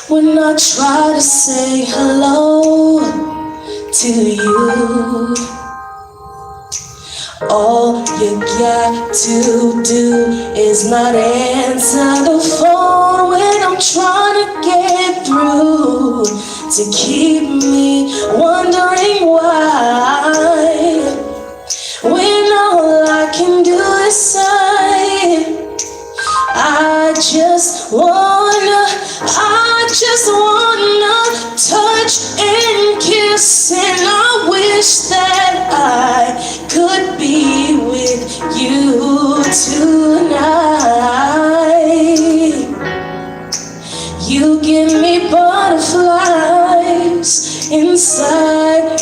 Speaker 12: when I try to say hello to you. All you got to do is not answer the phone when I'm trying to get through, to keep me wondering why, when all I can do is sigh. I just wanna touch and kiss, and I wish that I could be with you tonight. You give me butterflies inside.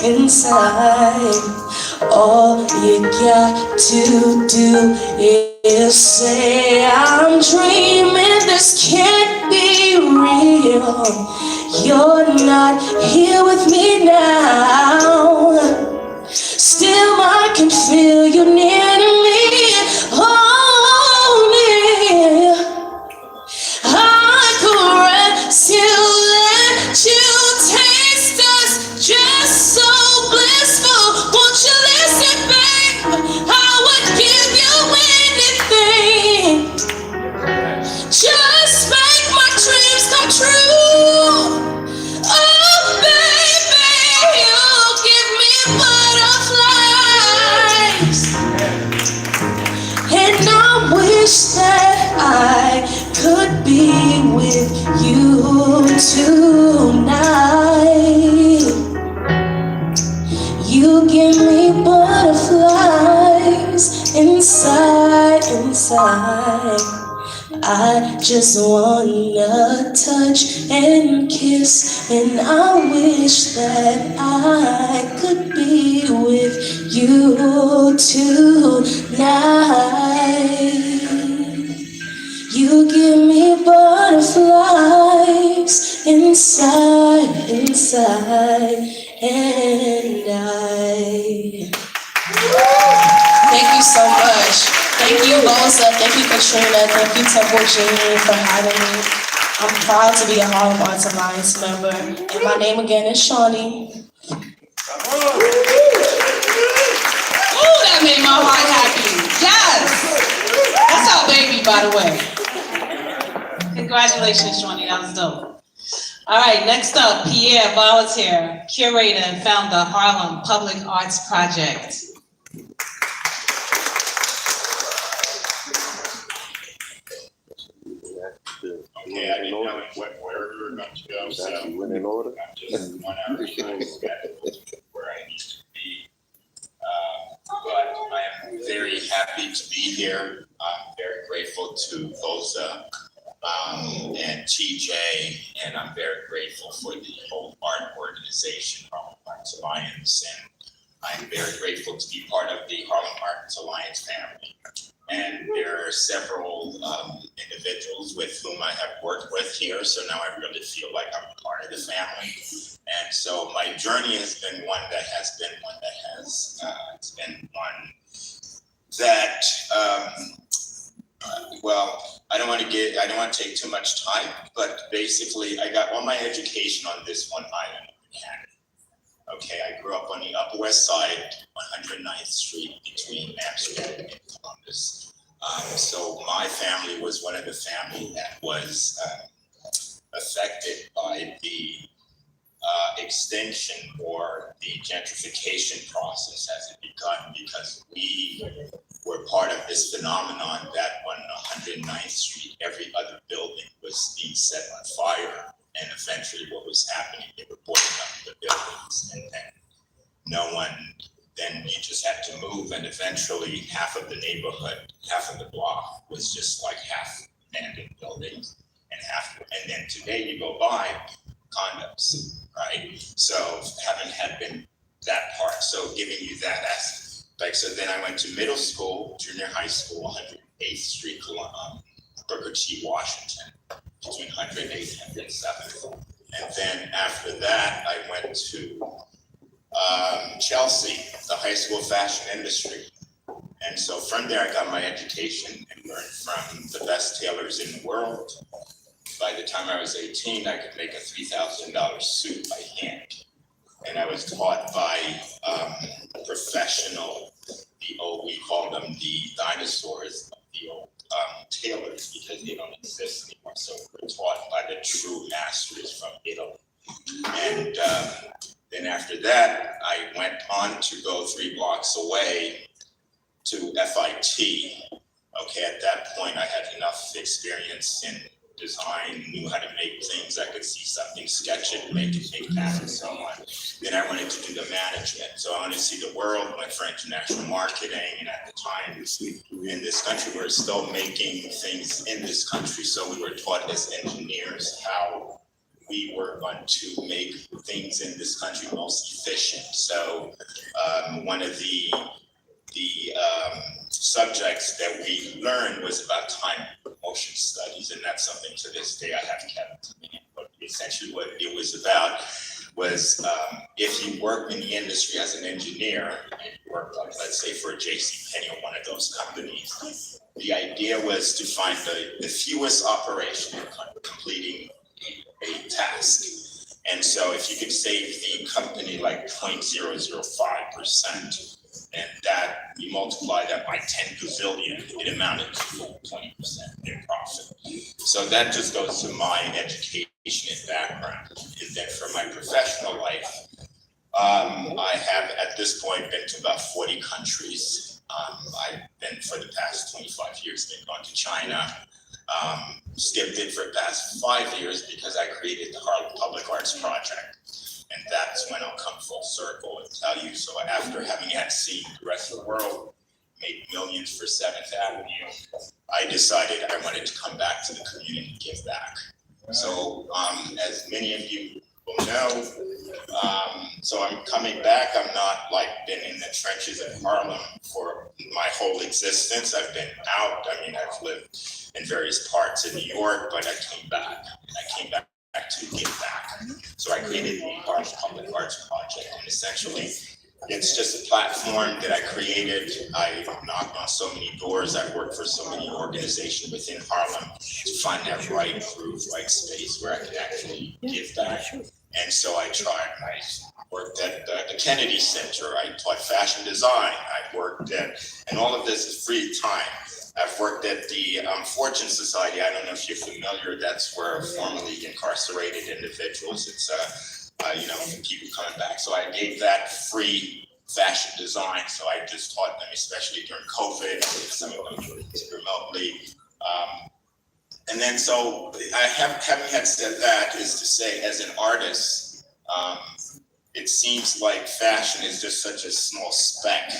Speaker 12: All you got to do is say I'm dreaming, this can't be real. You're not here with me now. Still I can feel you near to me. Oh, near. I caress you, let you taste us, just so blissful. Won't you listen, babe? I would give you anything. Just make my dreams come true. Oh, baby, you give me butterflies. And I wish that I could be with you tonight. You give me butterflies inside. I just wanna touch and kiss, and I wish that I could be with you tonight. You give me butterflies inside, and I. Thank you so much. Thank you, Rosa. Thank you, Katrina. Thank you, Temple Jean, for having me. I'm proud to be a Harlem Arts Alliance member. And my name again is Shawnee.
Speaker 2: Ooh, that made my heart happy. Yes! That's our baby, by the way. Congratulations, Shawnee. That was dope. All right, next up, Pierre, volunteer, curator, and founder, Harlem Public Arts Project.
Speaker 13: Okay, I didn't know where we were going to go, so I'm just 1 hour behind schedule where I need to be. But I am very happy to be here. I'm very grateful to Bosa and TJ, and I'm very grateful for the whole art organization, Harlem Arts Alliance, and I'm very grateful to be part of the Harlem Arts Alliance family. And there are several individuals with whom I have worked with here, so now I really feel like I'm part of the family. And so my journey has been one that well, I don't want to take too much time, but basically I got all my education on this one island of Manhattan. Okay, I grew up on the Upper West Side, 109th Street between Amsterdam and Columbus. So my family was one of the family that was affected by the extinction or the gentrification process as it begun, because we were part of this phenomenon that when 109th Street, every other building was being set on fire. And eventually what was happening, they were boarding up the buildings, and then no one, then you just had to move, and eventually half of the neighborhood, half of the block was just like half abandoned buildings, and then today you go by condos, right? So haven't had been that part, so giving you that aspect. So then I went to middle school, junior high school, 108th Street, Booker T. Washington, between 108th and 107th. And then after that, I went to Chelsea, the high school fashion industry. And so from there, I got my education and learned from the best tailors in the world. By the time I was 18, I could make a $3,000 suit by hand. And I was taught by professional, we call them the dinosaurs of the old tailors, because they don't exist anymore. So we're taught by the true masters from Italy. And then after that, I went on to go 3 blocks away to FIT. Okay, at that point, I had enough experience in design, knew how to make things. I could see something, sketch it, make that, and so on. Then I wanted to do the management. So I wanted to see the world, went for international marketing. And at the time, in this country, we're still making things in this country. So we were taught as engineers how we were going to make things in this country most efficient. So one of the subjects that we learned was about time motion studies, and that's something to this day I have kept. But essentially what it was about was if you work in the industry as an engineer, and you work, like, let's say for JCPenney or one of those companies, the idea was to find the fewest operation completing a task. And so if you could save the company like 0.005%, and that you multiply that by 10 gazillion, it amounted to 20% in profit. So that just goes to my education and background. And then for my professional life, I have at this point been to about 40 countries. I've been for the past 25 years, been gone to China. Skipped it for the past 5 years because I created the Harlem Public Arts Project. And that's when I'll come full circle and tell you. So after having had seen the rest of the world, made millions for 7th Avenue, I decided I wanted to come back to the community and give back. So as many of you will know, so I'm coming back. I'm not like been in the trenches of Harlem for my whole existence. I've been out. I mean, I've lived in various parts of New York, but I came back. And I came back to give back. So I created the Harlem Public Arts Project, and essentially it's just a platform that I created. I knocked on so many doors. I worked for so many organizations within Harlem to find that right groove, right space where I could actually give back. And so I tried. I worked at the Kennedy Center. I taught fashion design. I worked at, and all of this is free time. I've worked at the Fortune Society. I don't know if you're familiar. That's where formerly incarcerated individuals. It's people coming back. So I gave that free fashion design. So I just taught them, especially during COVID. Some of them remotely. And then so having had said that is to say, as an artist, it seems like fashion is just such a small speck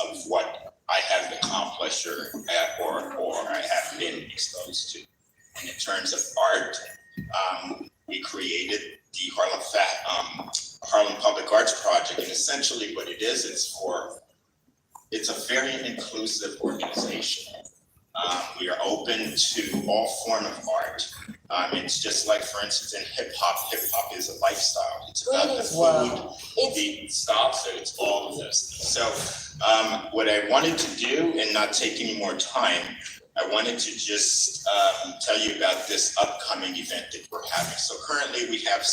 Speaker 13: of what I have accomplished or I have been exposed to. And in terms of art, we created the Harlem Public Arts Project, and essentially what it is, it's a very inclusive organization. We are open to all form of art. It's just like, for instance, in hip hop. Hip hop is a lifestyle. It's about the food, the salsa, it's all of those things. So what I wanted to do, and not take any more time, I wanted to just tell you about this upcoming event that we're having. So currently we have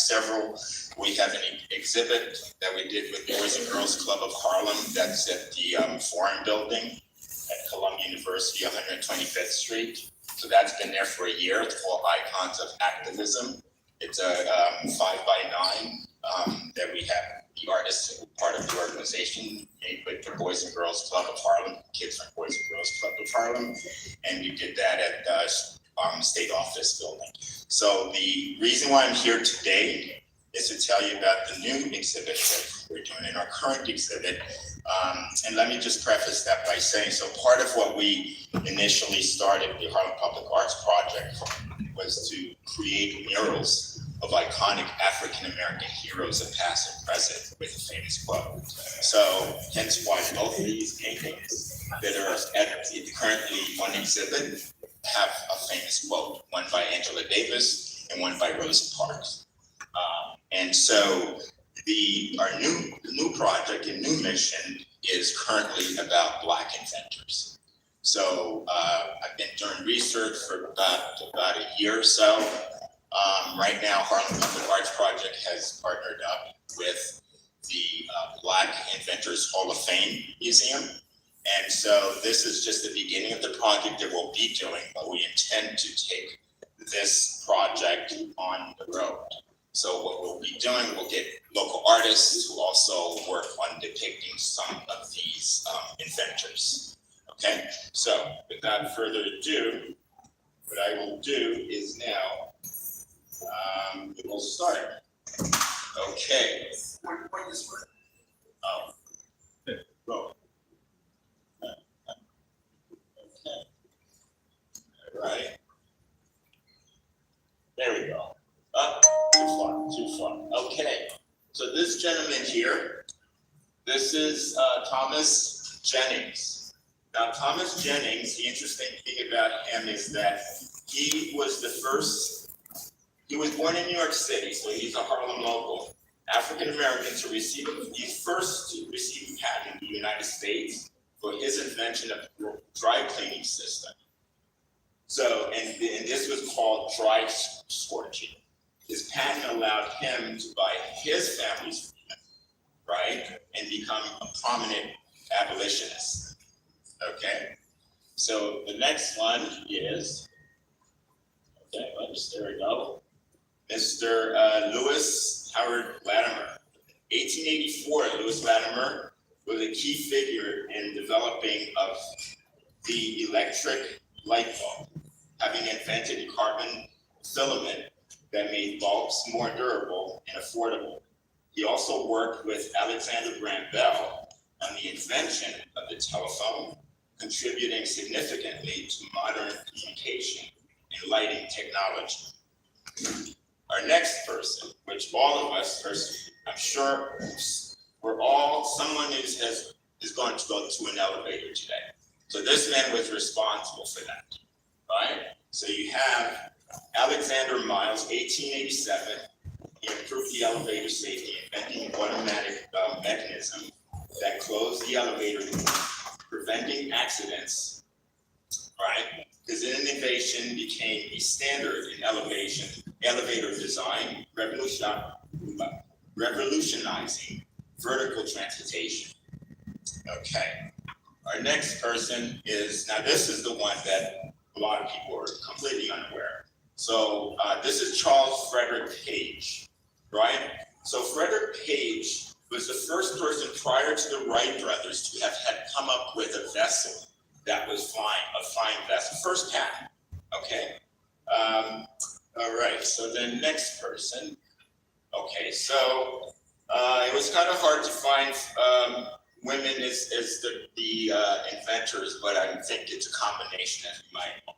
Speaker 13: an exhibit that we did with Boys and Girls Club of Harlem that's at the Forum Building at Columbia University, 125th Street. So that's been there for a year. It's called Icons of Activism. It's a 5x9 that we have the artists part of the organization made with the Boys and Girls Club of Harlem, kids from Boys and Girls Club of Harlem, and we did that at the State Office Building. So the reason why I'm here today is to tell you about the new exhibit that we're doing in our current exhibit. And let me just preface that by saying, so part of what we initially started the Harlem Public Arts Project was to create murals of iconic African-American heroes of past and present with a famous quote. So hence why both of these paintings that are currently on exhibit have a famous quote, one by Angela Davis and one by Rosa Parks. And so our new project and new mission is currently about Black inventors. So I've been doing research for about a year or so. Right now, Harlem Public Arts Project has partnered up with the Black Inventors Hall of Fame Museum. And so this is just the beginning of the project that we'll be doing, but we intend to take this project on the road. So what we'll be doing, we'll get local artists who also work on depicting some of these inventors. Okay, so without further ado, what I will do is now we will start. Okay. Oh. Go. Okay. All right. There we go. Too far. Okay. So this gentleman here, this is Thomas Jennings. Now, Thomas Jennings, the interesting thing about him is that he was born in New York City, so he's a Harlem local, African-American to receive, he's first to receive a patent in the United States for his invention of the dry cleaning system. So, and this was called dry scorching. His patent allowed him to buy his family's freedom, right, and become a prominent abolitionist. Okay, so the next one is, there we go, Mr. Lewis Howard Latimer. 1884, Lewis Latimer was a key figure in developing of the electric light bulb, having invented carbon filament that made bulbs more durable and affordable. He also worked with Alexander Graham Bell on the invention of the telephone, contributing significantly to modern communication and lighting technology. Our next person, which all of us are, I'm sure, someone is going to go to an elevator today. So this man was responsible for that, right? So you have Alexander Miles, 1887, he improved the elevator safety, inventing an automatic mechanism that closed the elevator, preventing accidents, right? His innovation became a standard in elevator design, revolutionizing vertical transportation. Okay, our next person is, now this is the one that a lot of people are completely unaware. So this is Charles Frederick Page, right? So Frederick Page was the first person prior to the Wright brothers to have had come up with a vessel that was a flying vessel, first patent, okay? All right, so the next person, okay, so it was kind of hard to find women as the inventors, but I think it's a combination, as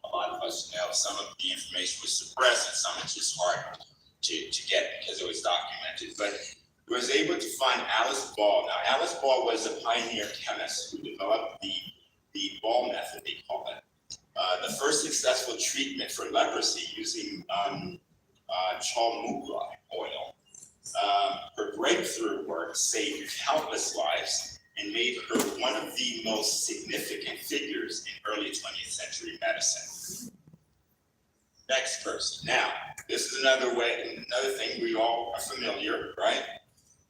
Speaker 13: a lot of us know. Some of the information was suppressed and some is just hard to get because it was documented. But was able to find Alice Ball. Now, Alice Ball was a pioneer chemist who developed the Ball method, they call it. The first successful treatment for leprosy using chalmugra oil. Her breakthrough work saved countless lives and made her one of the most significant figures in early 20th century medicine. Next person. Now, this is another thing we all are familiar, right?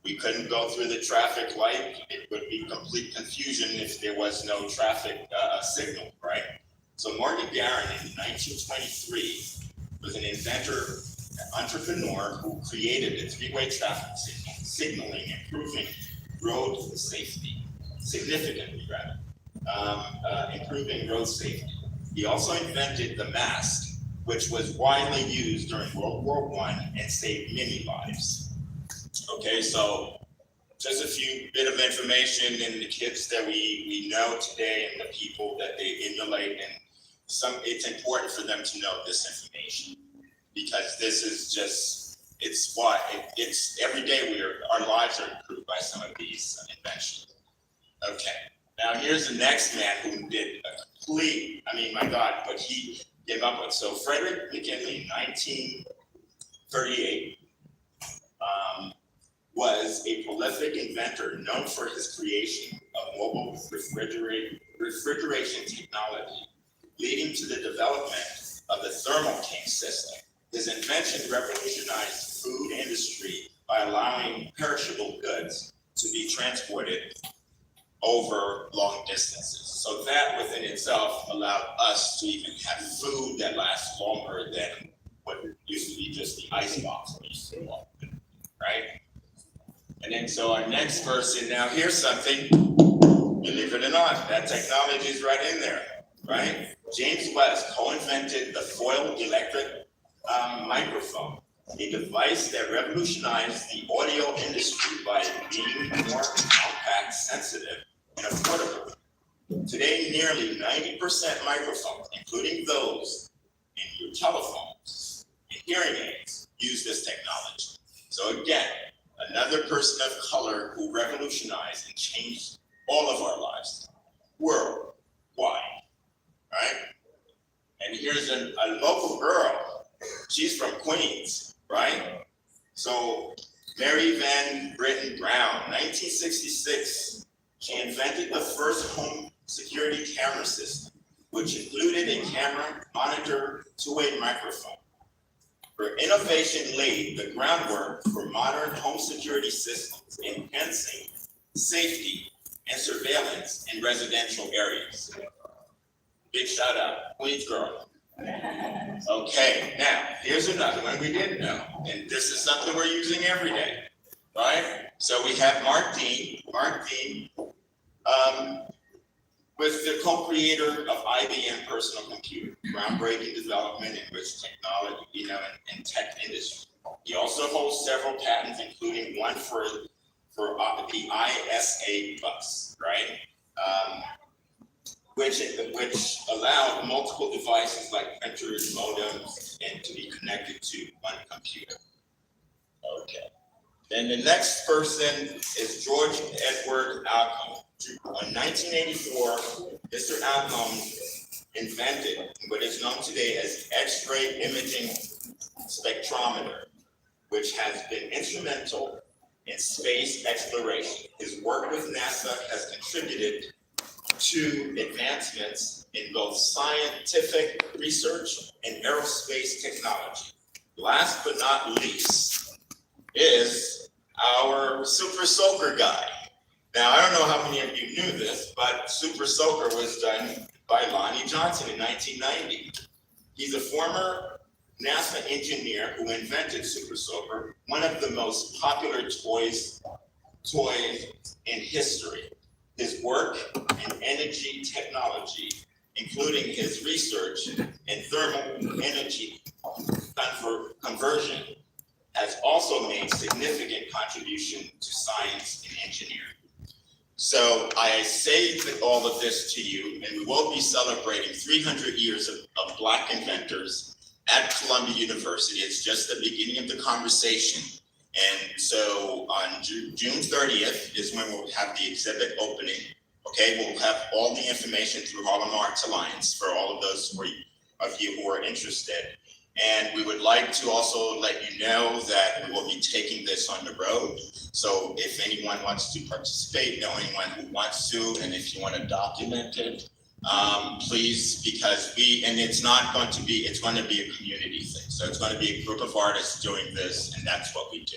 Speaker 13: We couldn't go through the traffic light. It would be complete confusion if there was no traffic signal, right? So Martin Garin in 1923 was an inventor, an entrepreneur who created a three-way traffic signal, signaling, improving road safety, significantly rather. improving road safety. He also invented the mask, which was widely used during World War I and saved many lives. Okay, so just a few bit of information in the kids that we know today and the people that they emulate, and it's important for them to know this information, because this is just, it's every day our lives are improved by some of these inventions. Okay, now here's the next man who did a complete, my God, what he came up with. So Frederick McKinley, 1938, was a prolific inventor known for his creation of mobile refrigeration technology, leading to the development of the Thermo King system. His invention revolutionized the food industry by allowing perishable goods to be transported over long distances. So that within itself allowed us to even have food that lasts longer than what used to be just the ice box we used to walk with, right? And then so our next person, now here's something, believe it or not, that technology is right in there, right? James West co-invented the foil electric microphone, a device that revolutionized the audio industry by being more compact, sensitive, and affordable. Today, nearly 90% microphones, including those in your telephones and hearing aids, use this technology. So again, another person of color who revolutionized and changed all of our lives worldwide, right? And here's a local girl. She's from Queens, right? So Mary Van Britten Brown, 1966, she invented the first home security camera system, which included a camera, monitor, two-way microphone. Her innovation laid the groundwork for modern home security systems, enhancing safety and surveillance in residential areas. Big shout out, Queens girl. Okay, now here's another one we didn't know, and this is something we're using every day, right? So we have Mark Dean. Mark Dean was the co-creator of IBM personal computer, groundbreaking development in which technology, and tech industry. He also holds several patents, including one for the ISA bus, right? Which allowed multiple devices like printers, modems, and to be connected to one computer. Okay. Then the next person is George Edward Outcome. In 1984, Mr. Outcome invented what is known today as X-ray imaging spectrometer, which has been instrumental in space exploration. His work with NASA has contributed to advancements in both scientific research and aerospace technology. Last but not least is our Super Soaker guy. Now, I don't know how many of you knew this, but Super Soaker was done by Lonnie Johnson in 1990. He's a former NASA engineer who invented Super Soaker, one of the most popular toys in history. His work in energy technology, including his research in thermal energy conversion, has also made significant contribution to science and engineering. So I say all of this to you, and we will be celebrating 300 years of Black inventors at Columbia University. It's just the beginning of the conversation. And so on June 30th is when we'll have the exhibit opening. Okay, we'll have all the information through Harlem Arts Alliance for all of those of you who are interested. And we would like to also let you know that we will be taking this on the road. So if anyone wants to participate, know anyone who wants to, and if you want to document it, please, because it's going to be a community thing. So it's going to be a group of artists doing this, and that's what we do.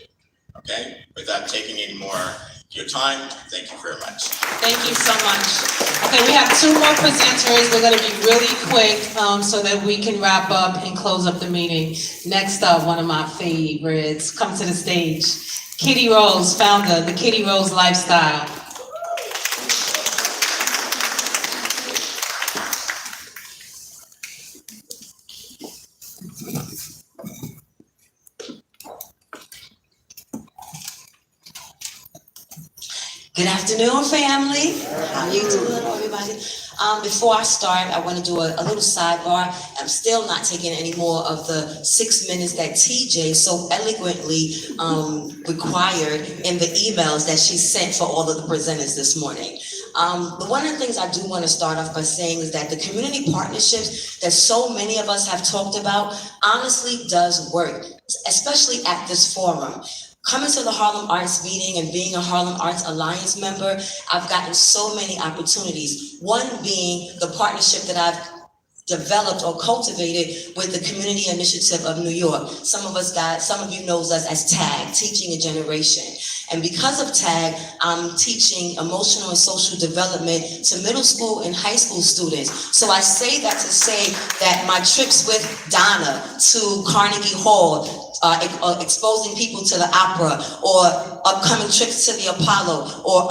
Speaker 13: Okay, without taking any more of your time, thank you very much.
Speaker 2: Thank you so much. Okay, we have two more presenters. We're going to be really quick so that we can wrap up and close up the meeting. Next up, one of my favorites, come to the stage. Kitty Rose, founder of the Kitty Rose Lifestyle.
Speaker 14: Good afternoon, family. How you doing, everybody? Before I start, I want to do a little sidebar. I'm still not taking any more of the 6 minutes that TJ so eloquently required in the emails that she sent for all of the presenters this morning. One of the things I do want to start off by saying is that the community partnerships that so many of us have talked about honestly does work, especially at this forum. Coming to the Harlem Arts meeting and being a Harlem Arts Alliance member, I've gotten so many opportunities. One being the partnership that I've developed or cultivated with the Community Initiative of New York. Some of you knows us as TAG, Teaching a Generation. And because of TAG, I'm teaching emotional and social development to middle school and high school students. So I say that to say that my trips with Donna to Carnegie Hall, exposing people to the opera, or upcoming trips to the Apollo, or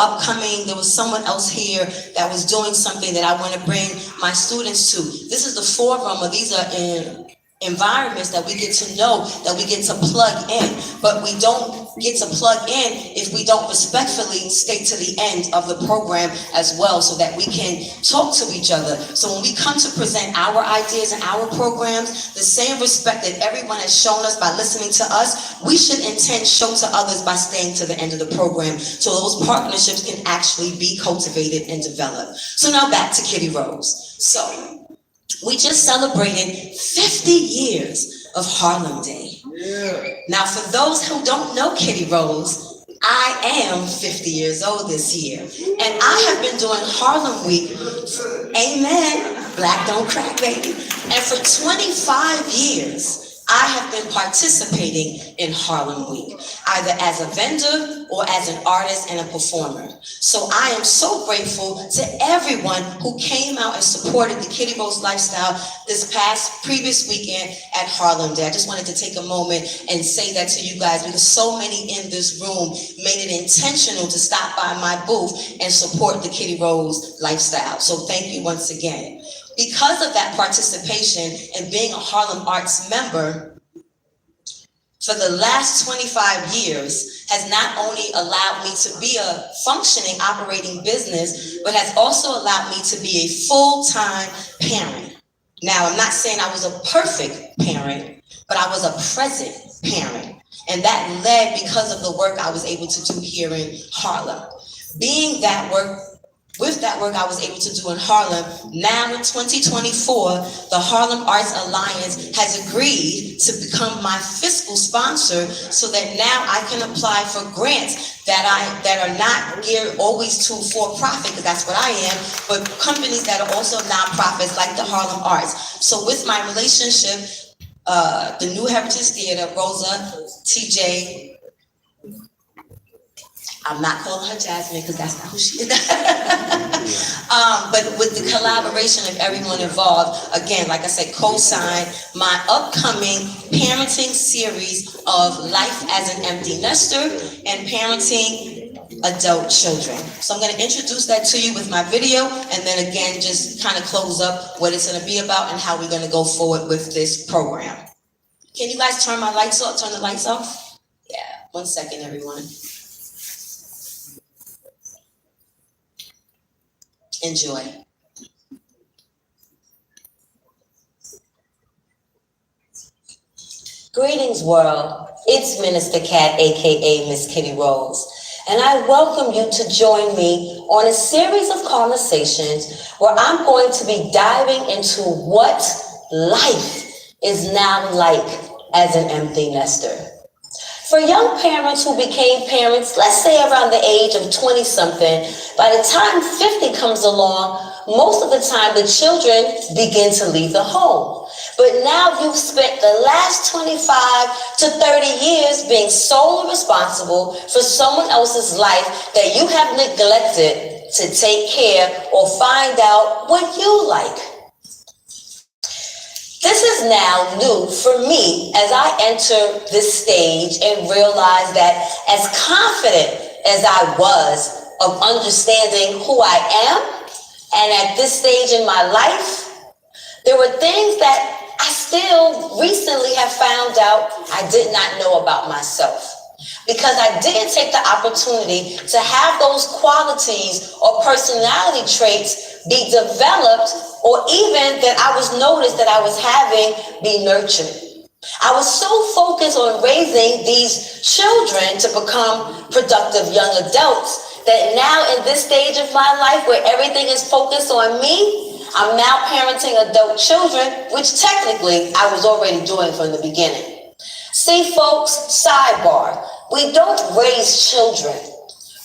Speaker 14: there was someone else here that was doing something that I want to bring my students to. This is the forum, or these are environments that we get to know, that we get to plug in, but we don't get to plug in if we don't respectfully stay to the end of the program as well, so that we can talk to each other. So when we come to present our ideas and our programs, the same respect that everyone has shown us by listening to us, we should intend show to others by staying to the end of the program, so those partnerships can actually be cultivated and developed. So now back to Kitty Rose. So we just celebrated 50 years of Harlem Day. Yeah. Now, for those who don't know Kitty Rose, I am 50 years old this year. And I have been doing Harlem Week, amen, black don't crack, baby. And for 25 years, I have been participating in Harlem Week, either as a vendor or as an artist and a performer. So I am so grateful to everyone who came out and supported the Kitty Rose lifestyle this previous weekend at Harlem Day. I just wanted to take a moment and say that to you guys, because so many in this room made it intentional to stop by my booth and support the Kitty Rose lifestyle. So thank you once again. Because of that participation and being a Harlem Arts member, for the last 25 years has not only allowed me to be a functioning operating business, but has also allowed me to be a full-time parent. Now, I'm not saying I was a perfect parent, but I was a present parent. And that led because of the work I was able to do here in Harlem. With that work I was able to do in Harlem, now in 2024, the Harlem Arts Alliance has agreed to become my fiscal sponsor, so that now I can apply for grants that are not geared always to for-profit, because that's what I am, but companies that are also nonprofits like the Harlem Arts. So with my relationship, the New Heritage Theater, Rosa, TJ, I'm not calling her Jasmine because that's not who she is. But with the collaboration of everyone involved, again, like I said, co-sign my upcoming parenting series of Life as an Empty Nester and Parenting Adult Children. So I'm going to introduce that to you with my video, and then again, just kind of close up what it's going to be about and how we're going to go forward with this program. Can you guys turn my lights off? Turn the lights off? Yeah, 1 second, everyone. Enjoy.
Speaker 15: Greetings, world. It's Minister Cat, aka Miss Kitty Rose, and I welcome you to join me on a series of conversations where I'm going to be diving into what life is now like as an empty nester. For young parents who became parents, let's say around the age of 20-something, by the time 50 comes along, most of the time the children begin to leave the home. But now you've spent the last 25 to 30 years being solely responsible for someone else's life that you have neglected to take care or find out what you like. This is now new for me as I enter this stage and realize that as confident as I was of understanding who I am, and at this stage in my life, there were things that I still recently have found out I did not know about myself. because I didn't take the opportunity to have those qualities or personality traits be developed, or even that I was noticed that I was having be nurtured. I was so focused on raising these children to become productive young adults that now in this stage of my life where everything is focused on me, I'm now parenting adult children, which technically I was already doing from the beginning. See, folks, sidebar, we don't raise children.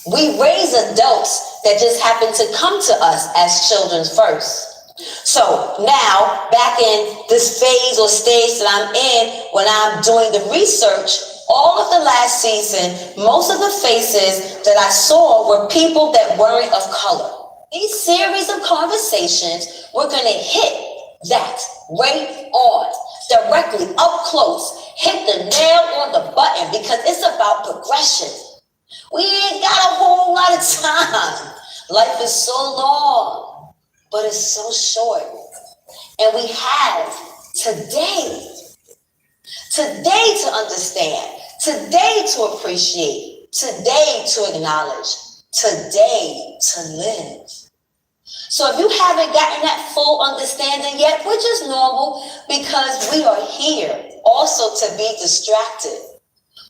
Speaker 15: We raise adults that just happen to come to us as children first. So now, back in this phase or stage that I'm in, when I'm doing the research, all of the last season, most of the faces that I saw were people that weren't of color. These series of conversations, we're going to hit that right on, directly up close, hit the nail on the button, because it's about progression. We ain't got a whole lot of time. Life is so long, but it's so short. And we have today to understand, today to appreciate, today to acknowledge, today to live. So if you haven't gotten that full understanding yet, which is normal because we are here also to be distracted.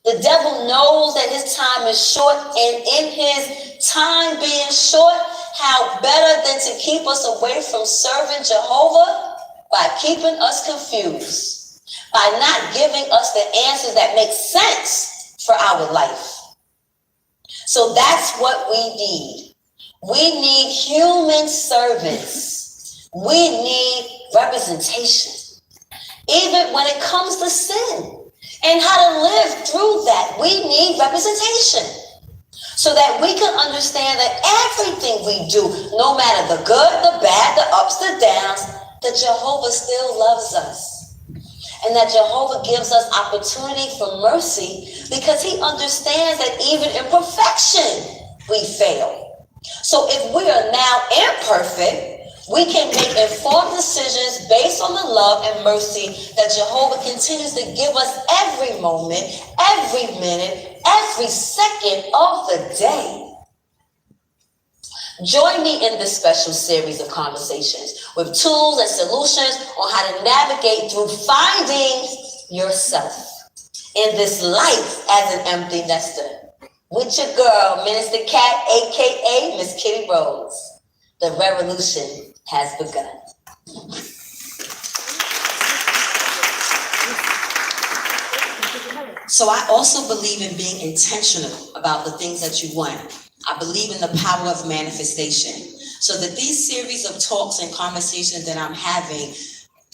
Speaker 15: The devil knows that his time is short, and in his time being short, how better than to keep us away from serving Jehovah by keeping us confused, by not giving us the answers that make sense for our life. So that's what we need. We need human servants. We need representation. Even when it comes to sin and how to live through that, we need representation so that we can understand that everything we do, no matter the good, the bad, the ups, the downs, that Jehovah still loves us. And that Jehovah gives us opportunity for mercy because he understands that even in perfection, we fail. So if we are now imperfect, we can make informed decisions based on the love and mercy that Jehovah continues to give us every moment, every minute, every second of the day. Join me in this special series of conversations with tools and solutions on how to navigate through finding yourself in this life as an empty nester. With your girl, Minister Cat, aka Miss Kitty Rose. The revolution has begun. So I also believe in being intentional about the things that you want. I believe in the power of manifestation. So that these series of talks and conversations that I'm having,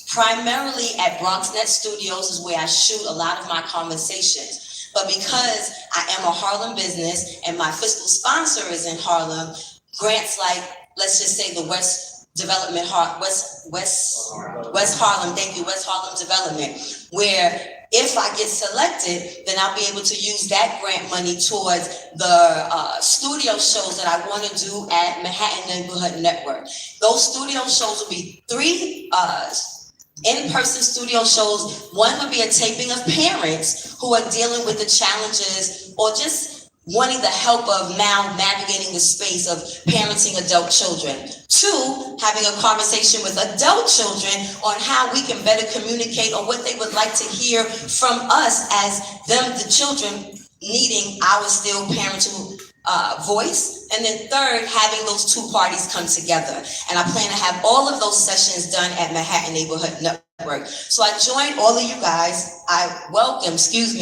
Speaker 15: primarily at BronxNet Studios is where I shoot a lot of my conversations. But because I am a Harlem business and my fiscal sponsor is in Harlem, grants like, let's just say the West Harlem, thank you, West Harlem Development, where if I get selected, then I'll be able to use that grant money towards the studio shows that I want to do at Manhattan Neighborhood Network. Those studio shows will be 3 in-person studio shows. One would be a taping of parents who are dealing with the challenges or just wanting the help of now navigating the space of parenting adult children. 2, having a conversation with adult children on how we can better communicate on what they would like to hear from us as them, the children, needing our still parental voice. And then 3rd, having those 2 parties come together. And I plan to have all of those sessions done at Manhattan Neighborhood Network. So I join all of you guys, I welcome,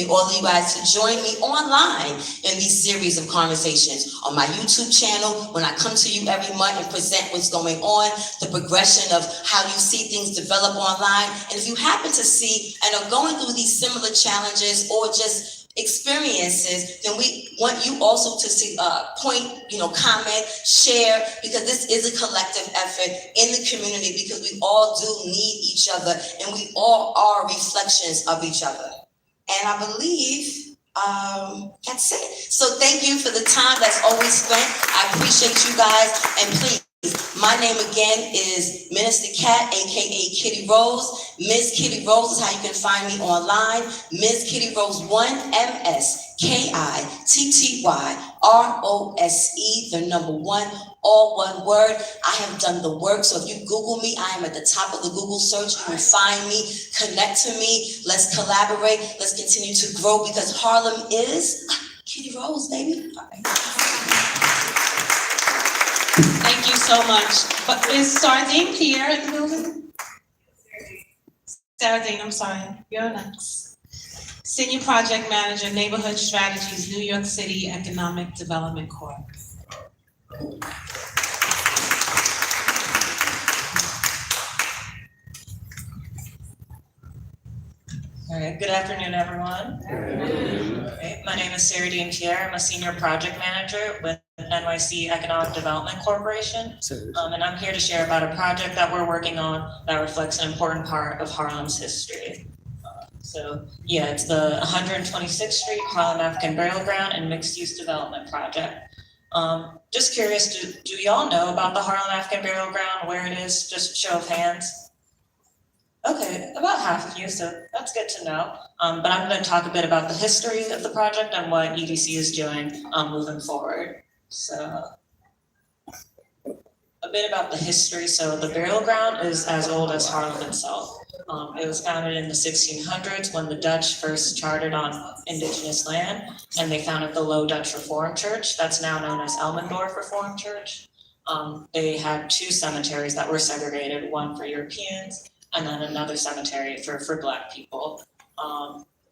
Speaker 15: all of you guys to join me online in these series of conversations on my YouTube channel when I come to you every month and present what's going on, the progression of how you see things develop online. And if you happen to see and are going through these similar challenges or just experiences, then we want you also to see, comment, share, because this is a collective effort in the community because we all do need each other and we all are reflections of each other. And I believe that's it. So thank you for the time that's always spent. I appreciate you guys, and please, my name again is Minister Cat, aka Kitty Rose. Ms. Kitty Rose is how you can find me online. Ms. Kitty Rose 1 MS
Speaker 14: KITTYROSE, the number 1, all one word. I have done the work, so if you Google me, I am at the top of the Google search. You will find me, connect to me, let's collaborate, let's continue to grow, because Harlem is Kitty Rose, baby.
Speaker 2: Thank you so much. But is Sardine Pierre in the building? Sardine, I'm sorry, you're next. Senior Project Manager, Neighborhood Strategies, New York City Economic Development Corp.
Speaker 16: All right, good afternoon, everyone. Okay, my name is Sardine Pierre. I'm a Senior Project Manager with NYC Economic Development Corporation. And I'm here to share about a project that we're working on that reflects an important part of Harlem's history. It's the 126th Street Harlem African Burial Ground and Mixed Use Development Project. Just curious, do y'all know about the Harlem African Burial Ground, where it is? Just show of hands. Okay, about half of you, so that's good to know. But I'm going to talk a bit about the history of the project and what EDC is doing moving forward. So, a bit about the history. So the burial ground is as old as Harlem itself. It was founded in the 1600s when the Dutch first chartered on indigenous land, and they founded the Low Dutch Reformed Church, that's now known as Elmendorf Reformed Church. They had 2 cemeteries that were segregated, one for Europeans and then another cemetery for Black people.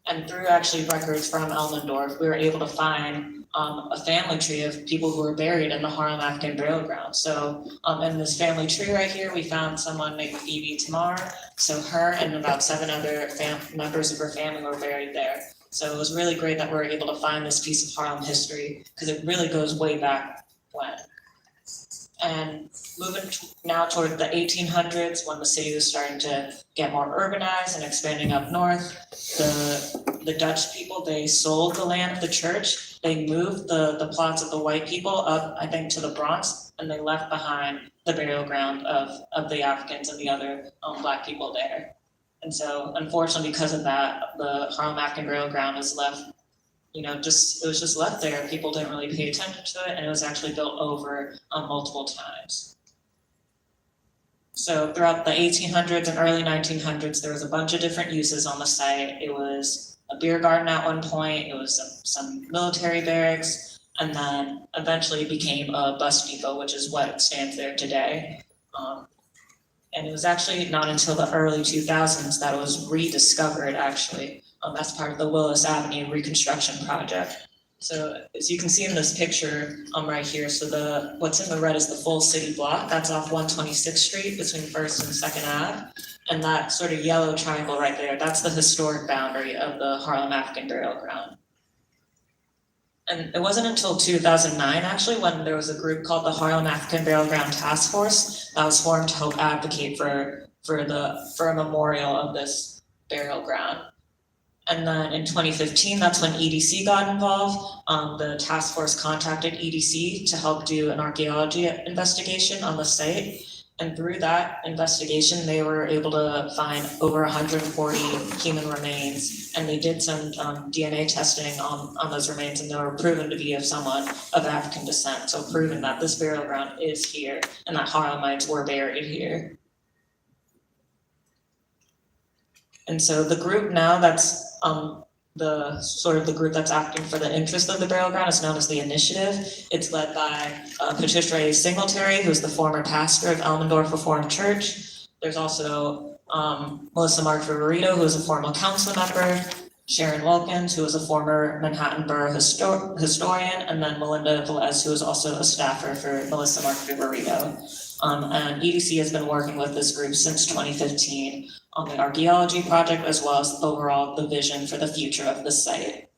Speaker 16: And through actually records from Elmendorf, we were able to find a family tree of people who were buried in the Harlem African Burial Ground. So in this family tree right here, we found someone named Phoebe Tamar. So her and about 7 other members of her family were buried there. So it was really great that we were able to find this piece of Harlem history, because it really goes way back when. And moving now toward the 1800s, when the city was starting to get more urbanized and expanding up north, the Dutch people, they sold the land of the church. They moved the plots of the white people up, I think, to the Bronx, and they left behind the burial ground of the Africans and the other Black people there. And so, unfortunately, because of that, the Harlem African Burial Ground is left, it was just left there. People didn't really pay attention to it, and it was actually built over multiple times. So throughout the 1800s and early 1900s, there was a bunch of different uses on the site. It was a beer garden at one point, it was some military barracks, and then eventually it became a bus depot, which is what stands there today. And it was actually not until the early 2000s that it was rediscovered, actually. That's part of the Willis Avenue reconstruction project. So as you can see in this picture right here, so what's in the red is the full city block. That's off 126th Street between 1st and 2nd Ave. And that sort of yellow triangle right there, that's the historic boundary of the Harlem African Burial Ground. And it wasn't until 2009, actually, when there was a group called the Harlem African Burial Ground Task Force that was formed to help advocate for a memorial of this burial ground. And then in 2015, that's when EDC got involved. The task force contacted EDC to help do an archaeology investigation on the site. And through that investigation, they were able to find over 140 human remains. And they did some DNA testing on those remains, and they were proven to be of someone of African descent. So proving that this burial ground is here and that Harlemites were buried here. And so the group now that's the group that's acting for the interest of the burial ground is known as the Initiative. It's led by Patricia A. Singletary, who's the former pastor of Elmendorf Reformed Church. There's also Melissa Mark-Favorito, who is a former council member, Sharon Wilkins, who is a former Manhattan Borough historian, and then Melinda Velez, who is also a staffer for Melissa Mark-Favorito. And EDC has been working with this group since 2015 on the archaeology project, as well as overall the vision for the future of the site.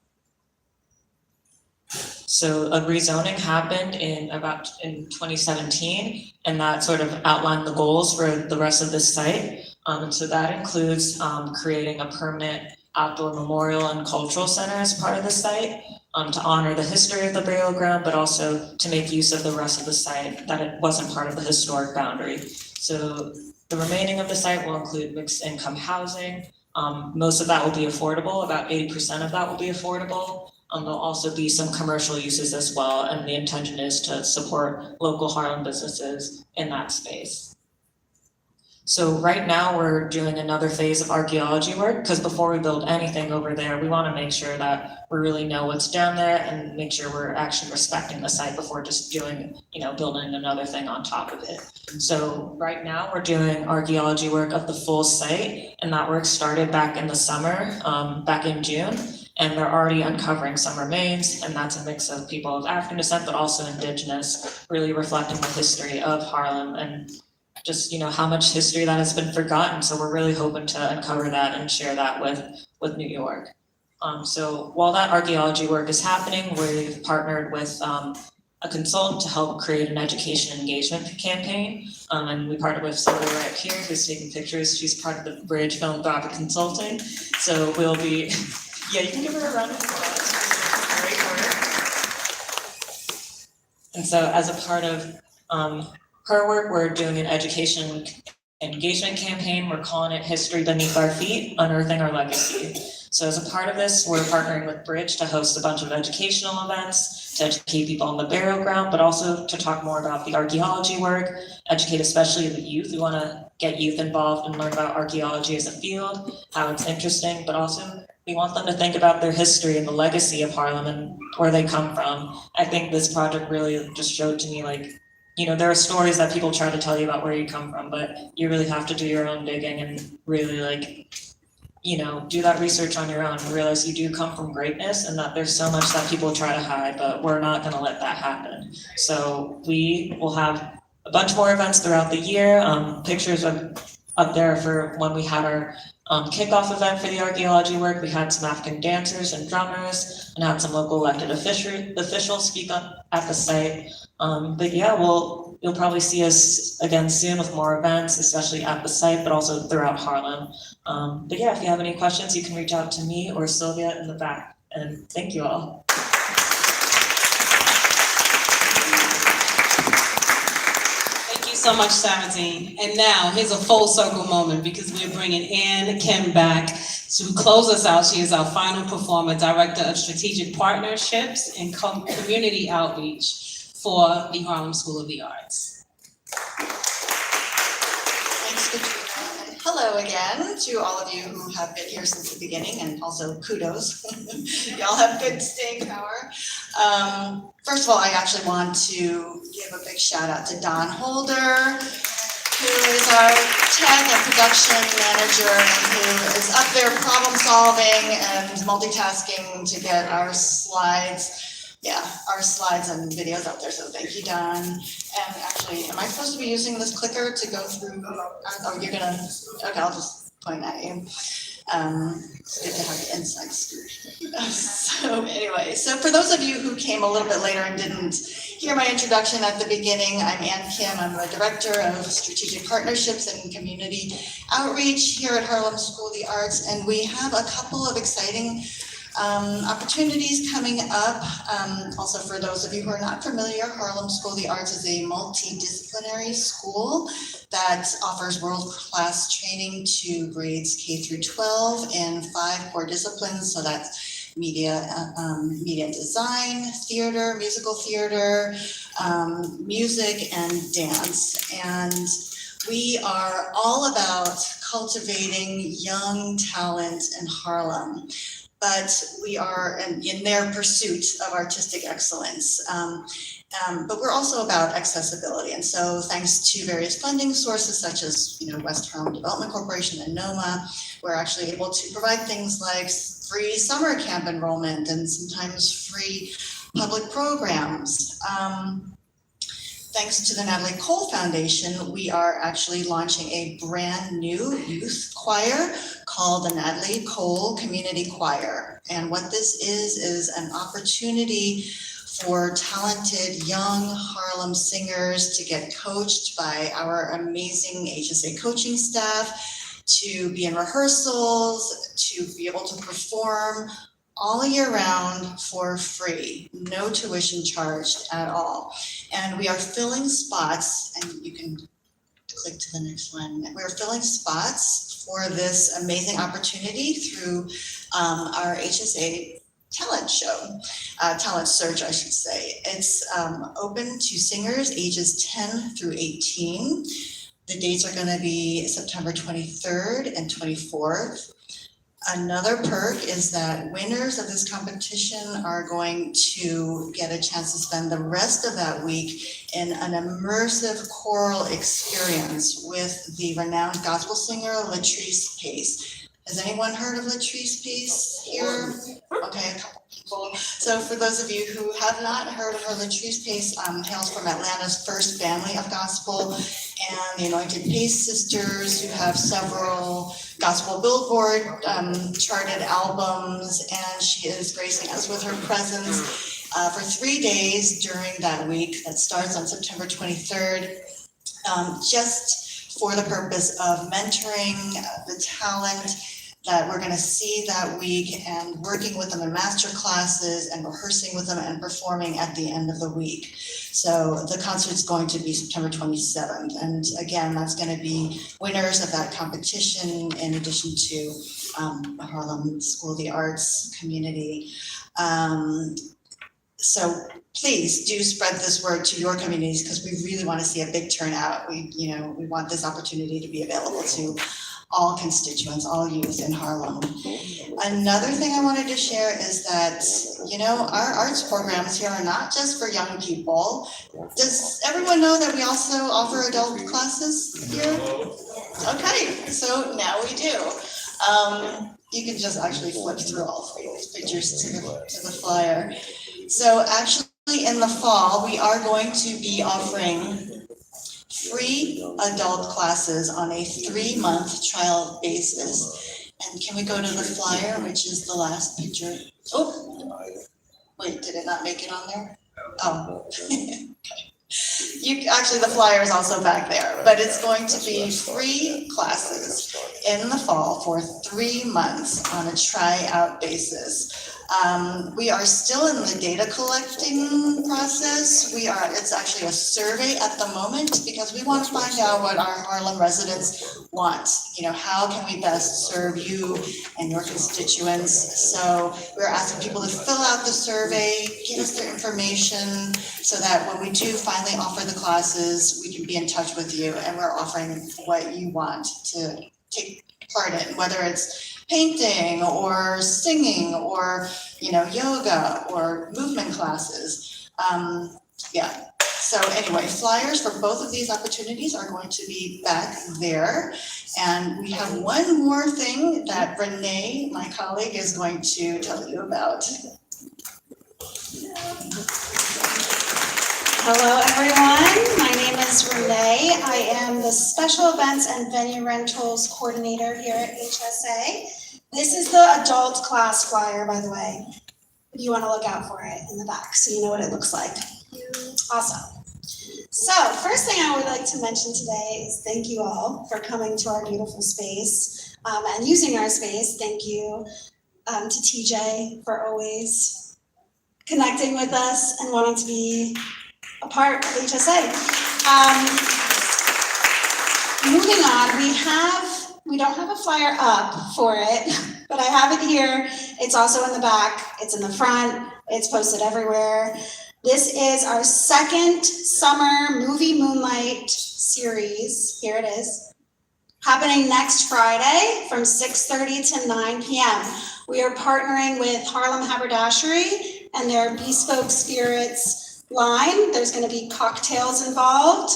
Speaker 16: So a rezoning happened in 2017, and that sort of outlined the goals for the rest of this site. And so that includes creating a permanent outdoor memorial and cultural center as part of the site, to honor the history of the burial ground, but also to make use of the rest of the site that it wasn't part of the historic boundary. So the remaining of the site will include mixed income housing. Most of that will be affordable, about 80% of that will be affordable. There'll also be some commercial uses as well, and the intention is to support local Harlem businesses in that space. So right now we're doing another phase of archaeology work, because before we build anything over there, we want to make sure that we really know what's down there and make sure we're actually respecting the site before just doing, building another thing on top of it. So right now we're doing archaeology work of the full site, and that work started back in the summer, back in June. And they're already uncovering some remains, and that's a mix of people of African descent, but also indigenous, really reflecting the history of Harlem and just how much history that has been forgotten. So we're really hoping to uncover that and share that with New York. So while that archaeology work is happening, we've partnered with a consultant to help create an education engagement campaign. And we partnered with Sylvia right here, who's taking pictures. She's part of the Bridge Philanthropic Consulting. So we'll be, yeah, you can give her a round of applause. Great work. And so as a part of her work, we're doing an education engagement campaign. We're calling it History Beneath Our Feet, Unearthing Our Legacy. So as a part of this, we're partnering with Bridge to host a bunch of educational events, to educate people on the burial ground, but also to talk more about the archaeology work, educate especially the youth. We want to get youth involved and learn about archaeology as a field, how it's interesting, but also we want them to think about their history and the legacy of Harlem and where they come from. I think this project really just showed to me, there are stories that people try to tell you about where you come from, but you really have to do your own digging and really do that research on your own and realize you do come from greatness and that there's so much that people try to hide, but we're not going to let that happen. So we will have a bunch more events throughout the year. Pictures are up there for when we had our kickoff event for the archaeology work. We had some African dancers and drummers and had some local elected officials speak at the site. But yeah, you'll probably see us again soon with more events, especially at the site, but also throughout Harlem. But yeah, if you have any questions, you can reach out to me or Sylvia in the back. And thank you all.
Speaker 2: Thank you so much, Saradine. And now here's a full circle moment because we're bringing Ann Kim back to close us out. She is our final performer, Director of Strategic Partnerships and Community Outreach for the Harlem School of the Arts.
Speaker 17: Thanks, Katrina. And hello again to all of you who have been here since the beginning, and also kudos. Y'all have good staying power. First of all, I actually want to give a big shout out to Don Holder, who is our tech and production manager and who is up there problem solving and multitasking to get our slides and videos out there, so thank you, Don. And actually, am I supposed to be using this clicker to go through? Oh, you're gonna, okay, I'll just point at you. It's good to have the inside scoop. So anyway, so for those of you who came a little bit later and didn't hear my introduction at the beginning, I'm Ann Kim. I'm the Director of Strategic Partnerships and Community Outreach here at Harlem School of the Arts, and we have a couple of exciting opportunities coming up. Also, for those of you who are not familiar, Harlem School of the Arts is a multidisciplinary school that offers world-class training to grades K through 12 in 5 core disciplines. So that's media design, theater, musical theater, music, and dance. And we are all about cultivating young talent in Harlem. But we are in their pursuit of artistic excellence. But we're also about accessibility. And so thanks to various funding sources such as West Harlem Development Corporation and NOMA, we're actually able to provide things like free summer camp enrollment and sometimes free public programs. Thanks to the Natalie Cole Foundation, we are actually launching a brand new youth choir called the Natalie Cole Community Choir. And what this is an opportunity for talented young Harlem singers to get coached by our amazing HSA coaching staff, to be in rehearsals, to be able to perform all year round for free, no tuition charged at all. And we are filling spots, and you can click to the next one. We're filling spots for this amazing opportunity through our HSA talent show, talent search, I should say. It's open to singers ages 10 through 18. The dates are going to be September 23rd and 24th. Another perk is that winners of this competition are going to get a chance to spend the rest of that week in an immersive choral experience with the renowned gospel singer Latrice Pace. Has anyone heard of Latrice Pace here? Okay, a couple people. So for those of you who have not heard of her, Latrice Pace hails from Atlanta's First Family of Gospel and the Anointed Pace Sisters, who have several gospel Billboard charted albums, and she is gracing us with her presence for 3 days during that week that starts on September 23rd, just for the purpose of mentoring the talent that we're going to see that week and working with them in master classes and rehearsing with them and performing at the end of the week. So the concert's going to be September 27th. And again, that's going to be winners of that competition in addition to the Harlem School of the Arts community. So please do spread this word to your communities because we really want to see a big turnout. We want this opportunity to be available to all constituents, all youth in Harlem. Another thing I wanted to share is that, our arts programs here are not just for young people. Does everyone know that we also offer adult classes here? Okay, so now we do. You can just actually flip through all three of these pictures to the flyer. So actually in the fall, we are going to be offering free adult classes on a 3-month trial basis. And can we go to the flyer, which is the last picture? Oh, wait, did it not make it on there? Oh, okay. Actually, the flyer is also back there, but it's going to be free classes in the fall for 3 months on a tryout basis. We are still in the data collecting process. It's actually a survey at the moment because we want to find out what our Harlem residents want. How can we best serve you and your constituents? So we're asking people to fill out the survey, give us their information so that when we do finally offer the classes, we can be in touch with you and we're offering what you want to take part in, whether it's painting or singing or yoga or movement classes. So anyway, flyers for both of these opportunities are going to be back there. And we have one more thing that Renee, my colleague, is going to tell you about.
Speaker 18: Hello, everyone. My name is Renee. I am the Special Events and Venue Rentals Coordinator here at HSA. This is the adult class flyer, by the way. You want to look out for it in the back so you know what it looks like. Awesome. So, first thing I would like to mention today is thank you all for coming to our beautiful space and using our space. Thank you to TJ for always connecting with us and wanting to be a part of HSA. Moving on, we don't have a flyer up for it, but I have it here. It's also in the back, it's in the front, it's posted everywhere. This is our second summer movie Moonlight series. Here it is. Happening next Friday from 6:30 to 9 p.m. We are partnering with Harlem Haberdashery and their Bespoke Spirits line. There's going to be cocktails involved.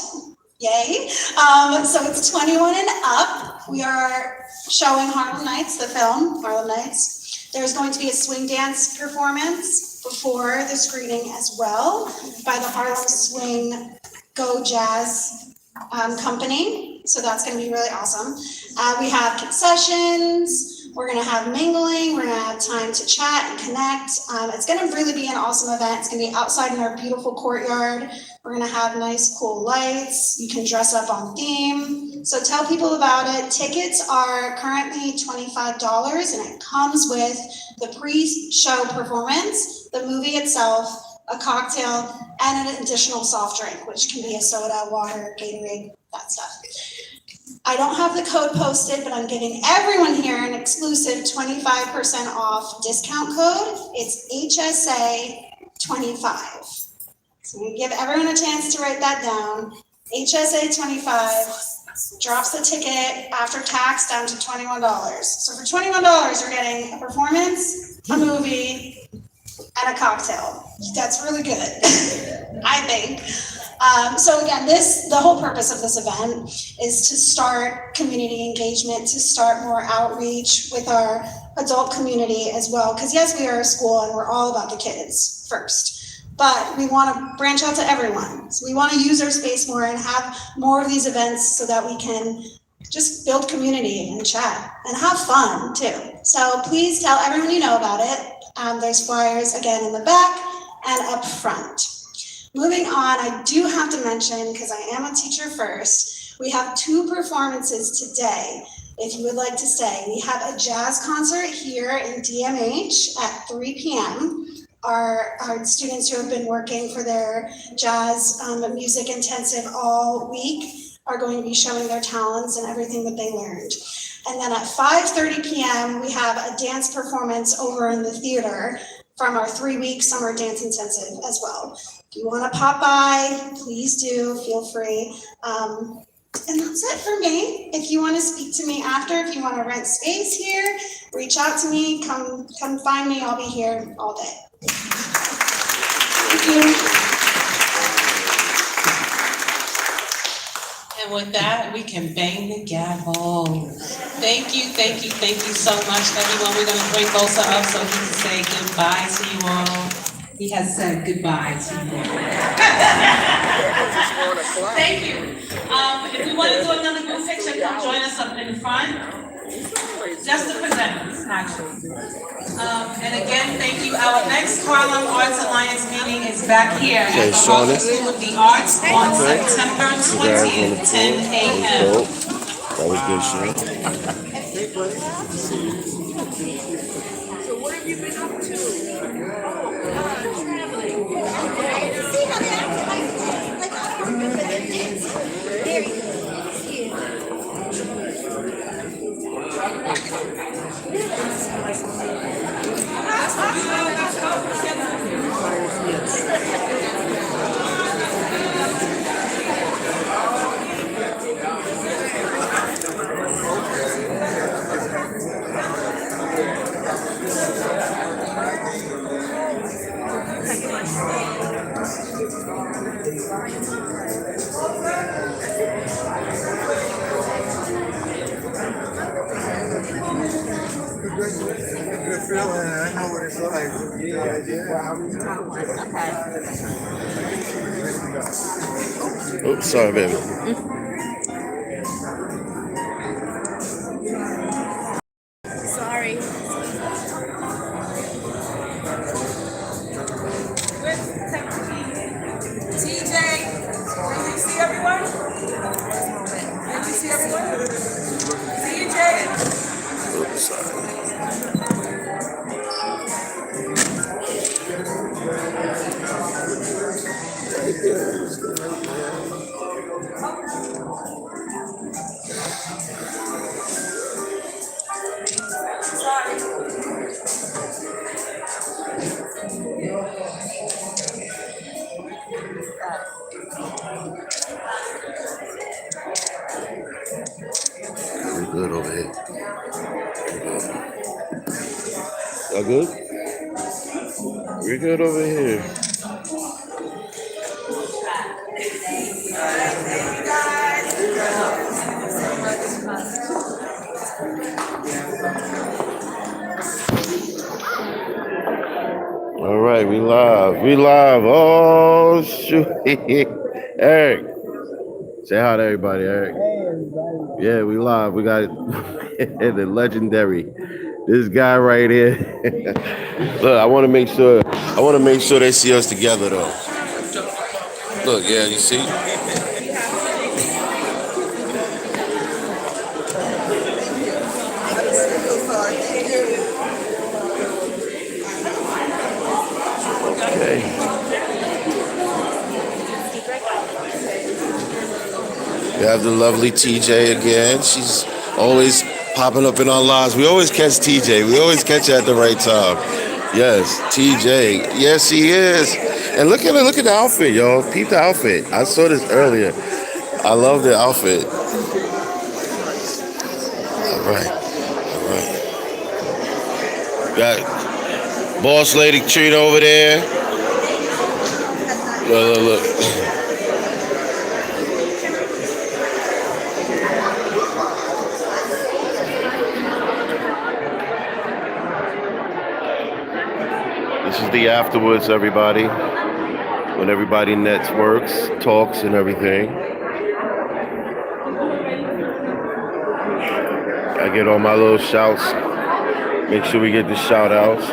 Speaker 18: Yay. So it's 21 and up. We are showing Harlem Nights, the film, Harlem Nights. There's going to be a swing dance performance before the screening as well by the Harlem Swing Go Jazz company. So that's going to be really awesome. We have concessions. We're going to have mingling. We're going to have time to chat and connect. It's going to really be an awesome event. It's going to be outside in our beautiful courtyard. We're going to have nice, cool lights. You can dress up on theme. So tell people about it. Tickets are currently $25, and it comes with the pre-show performance, the movie itself, a cocktail, and an additional soft drink, which can be a soda, water, Gatorade, that stuff. I don't have the code posted, but I'm giving everyone here an exclusive 25% off discount code. It's HSA25. So I'm gonna give everyone a chance to write that down. HSA25 drops the ticket after tax down to $21. So for $21, you're getting a performance, a movie, and a cocktail. That's really good, I think. So again, the whole purpose of this event is to start community engagement, to start more outreach with our adult community as well. Because yes, we are a school and we're all about the kids first. But we want to branch out to everyone. So we want to use our space more and have more of these events so that we can just build community and chat and have fun too. So please tell everyone you know about it. There's flyers again in the back and up front. Moving on, I do have to mention, because I am a teacher first, we have 2 performances today. If you would like to stay, we have a jazz concert here in DMH at 3 p.m. Our students who have been working for their jazz music intensive all week are going to be showing their talents and everything that they learned. And then at 5:30 p.m., we have a dance performance over in the theater from our 3-week summer dance intensive as well. If you want to pop by, please do, feel free. And that's it for me. If you want to speak to me after, if you want to rent space here, reach out to me, come find me, I'll be here all day. Thank you.
Speaker 2: And with that, we can bang the gavel. Thank you so much, everyone. We're gonna bring Bosa up so he can say goodbye to you all. He has said goodbye to you all. Thank you. If you want to do another group picture, come join us up in the front. Just the presenters, actually. And again, thank you. Our next Harlem Arts Alliance meeting is back here at the Harlem School of the Arts on September 20th, 10 a.m.
Speaker 19: That was good shit.
Speaker 20: So what have you been up to?
Speaker 19: Good feeling. I know what it's like. Yeah. Oops, sorry, baby.
Speaker 20: Sorry. TJ, can you see everyone? Can you see everyone? TJ?
Speaker 19: Oops, sorry. We're good over here. Y'all good? We're good over here. All right, we live. We live. Oh, shoot. Eric. Say hi to everybody, Eric. Hey, everybody. Yeah, we live. We got the legendary. This guy right here. Look, I want to make sure they see us together though. Look, yeah, you see? Okay. We have the lovely TJ again. She's always popping up in our lives. We always catch TJ. We always catch her at the right time. Yes, TJ. Yes, she is. And look at her. Look at the outfit, y'all. Peep the outfit. I saw this earlier. I love the outfit. All right. All right. Got Boss Lady Trina over there. Look. This is the afterwards, everybody. When everybody networks, talks, and everything. I get all my little shouts. Make sure we get the shout outs.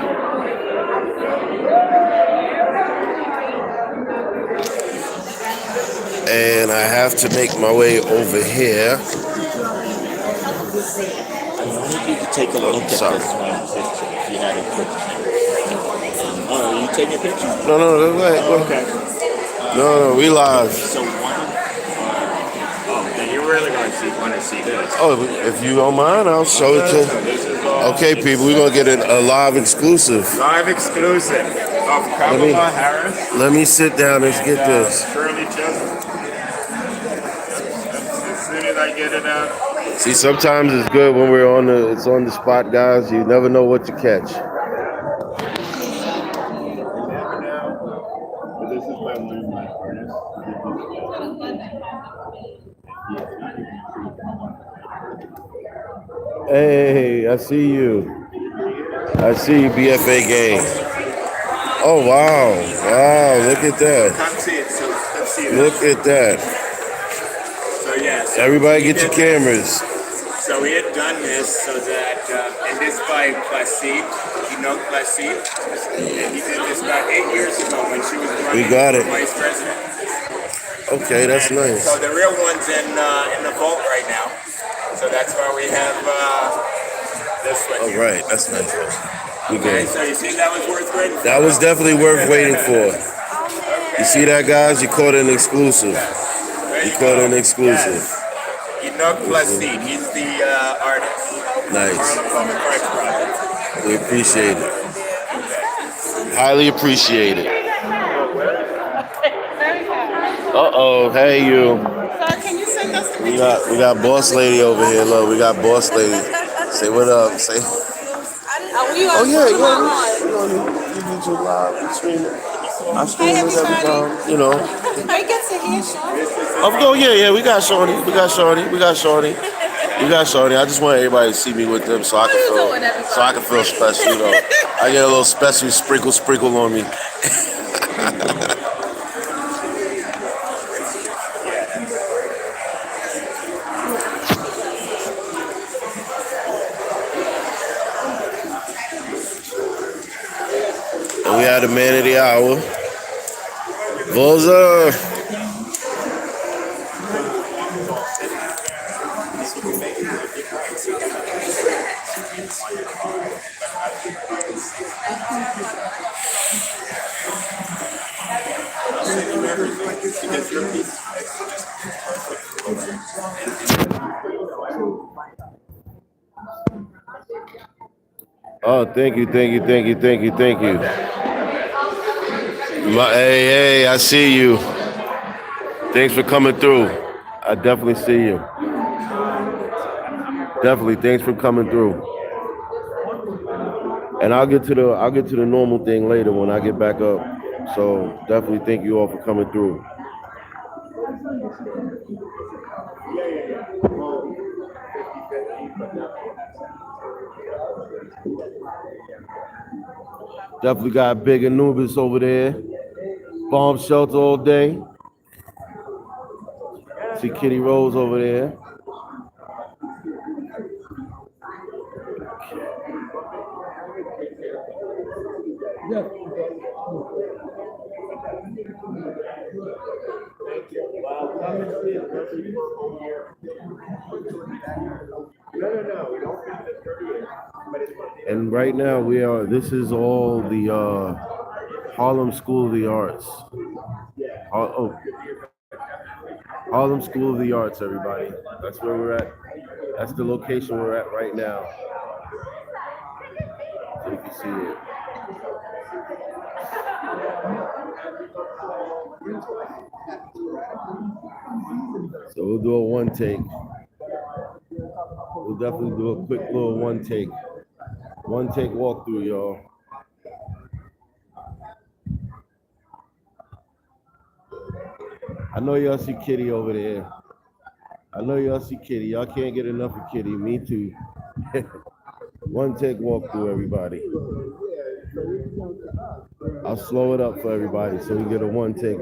Speaker 19: And I have to make my way over here.
Speaker 21: You could take a look at this one picture if you had a picture. Oh, are you taking a picture?
Speaker 19: No, go ahead.
Speaker 21: Oh, okay.
Speaker 19: No, we live.
Speaker 21: So then you're really going to want to see this.
Speaker 19: Oh, if you don't mind, I'll show it to. Okay, people, we're gonna get a live exclusive.
Speaker 21: Live exclusive of Kamala Harris.
Speaker 19: Let me sit down. Let's get this.
Speaker 21: Shirley Chisholm. As soon as I get it out.
Speaker 19: See, sometimes it's good when we're on the spot, guys. You never know what to catch.
Speaker 21: This is by one of my artists.
Speaker 19: Hey, I see you. I see you, BFA gang. Oh, wow. Wow, look at that.
Speaker 21: Come see it. So let's see this.
Speaker 19: Look at that.
Speaker 21: So yes.
Speaker 19: Everybody get your cameras.
Speaker 21: So we had done this so that, and this by Placide, you know Placide? And he did this about 8 years ago when she was running for vice president.
Speaker 19: Okay, that's nice.
Speaker 21: So the real one's in the vault right now. So that's why we have this one here.
Speaker 19: Right, that's nice.
Speaker 21: Okay, so you see that was worth waiting for?
Speaker 19: That was definitely worth waiting for. You see that, guys? You caught an exclusive. You caught an exclusive.
Speaker 21: Yes. Enoch Placide, he's the artist.
Speaker 19: Nice.
Speaker 21: Harlem Public Arts Project.
Speaker 19: We appreciate it. Highly appreciate it. Uh-oh, hey you.
Speaker 10: Can you send us the
Speaker 19: We got Boss Lady over here. Look, we got Boss Lady. Say what up. Say. Oh yeah. You need to live stream it. I stream it every time. You know.
Speaker 10: I get to hear Shawnee.
Speaker 19: Oh yeah. We got Shawnee. I just want everybody to see me with them so I can feel special. You know. I get a little special sprinkle on me. And we had the man of the hour. Boza. Oh, thank you. Hey, I see you. Thanks for coming through. I definitely see you. Definitely, thanks for coming through. And I'll get to the normal thing later when I get back up. So definitely thank you all for coming through. Definitely got Big Anubis over there. Bomb shelter all day. See Kitty Rose over there. And right now this is all the Harlem School of the Arts. Harlem School of the Arts, everybody. That's where we're at. That's the location we're at right now. So you can see it. So we'll do a one take. We'll definitely do a quick little one take walkthrough, y'all. I know y'all see Kitty over there. I know y'all see Kitty. Y'all can't get enough of Kitty. Me too. One take walkthrough, everybody. I'll slow it up for everybody so we get a one take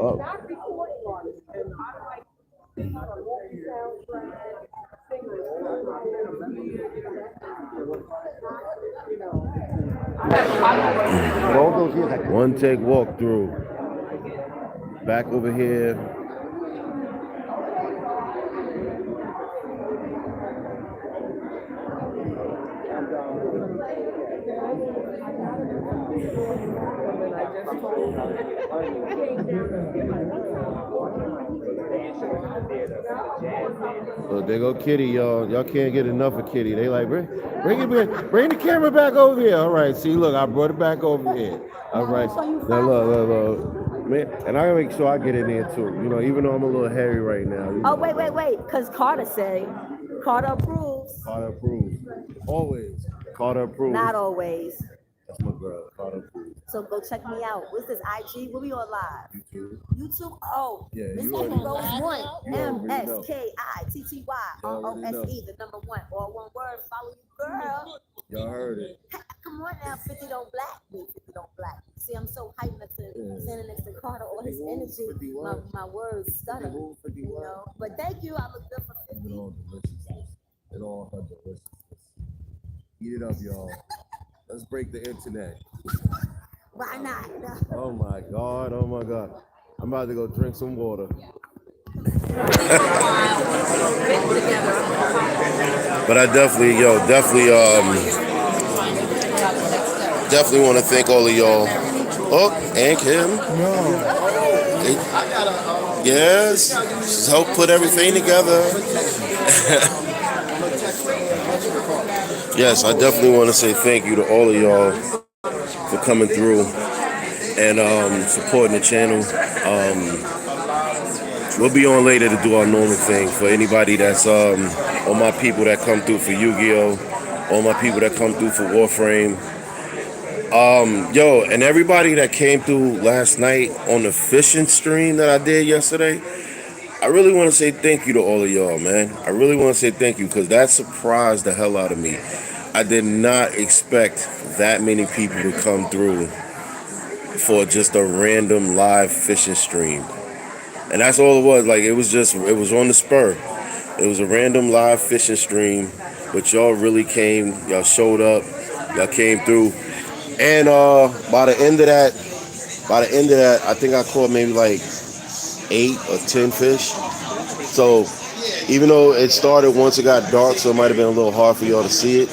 Speaker 19: up. One take walkthrough. Back over here. So there go Kitty, y'all. Y'all can't get enough of Kitty. They like, bring it back, bring the camera back over here. All right, see, look, I brought it back over here. All right, now look, man, and I gotta make sure I get in there too. You know, even though I'm a little hairy right now. You know,
Speaker 1: wait, because Carter said, Carter approves.
Speaker 19: Carter approves. Always. Carter approves.
Speaker 1: Not always.
Speaker 19: That's my girl. Carter approves.
Speaker 1: So go check me out. What's this, IG? We'll be on live. YouTube? Oh,
Speaker 19: yeah,
Speaker 1: Miss
Speaker 19: you
Speaker 1: Kitty
Speaker 19: already
Speaker 1: Rose 1.
Speaker 19: know.
Speaker 1: MSKITTYROSE, the number 1. All one word. Follow you, girl.
Speaker 19: Y'all heard it.
Speaker 1: Come on now, 50 don't black me. 50 don't black me. See, I'm so hyped next to standing next to Carter, all his energy, my words stutter. You know? But thank you, I look good for 50.
Speaker 19: It all deliciousness. It all her deliciousness. Eat it up, y'all. Let's break the internet.
Speaker 1: Why not?
Speaker 19: Oh my God, oh my God. I'm about to go drink some water. But I definitely want to thank all of y'all. Oh, and Kim. Yes, she's helped put everything together. Yes, I definitely want to say thank you to all of y'all for coming through and supporting the channel. We'll be on later to do our normal thing for anybody that's all my people that come through for Yu-Gi-Oh, all my people that come through for Warframe. Yo, and everybody that came through last night on the fishing stream that I did yesterday, I really want to say thank you to all of y'all, man. I really want to say thank you because that surprised the hell out of me. I did not expect that many people to come through for just a random live fishing stream. And that's all it was. Like, it was on the spur. It was a random live fishing stream, but y'all really came, y'all showed up, y'all came through. And by the end of that, I think I caught maybe like 8 or 10 fish. So even though it started once it got dark, so it might have been a little hard for y'all to see it.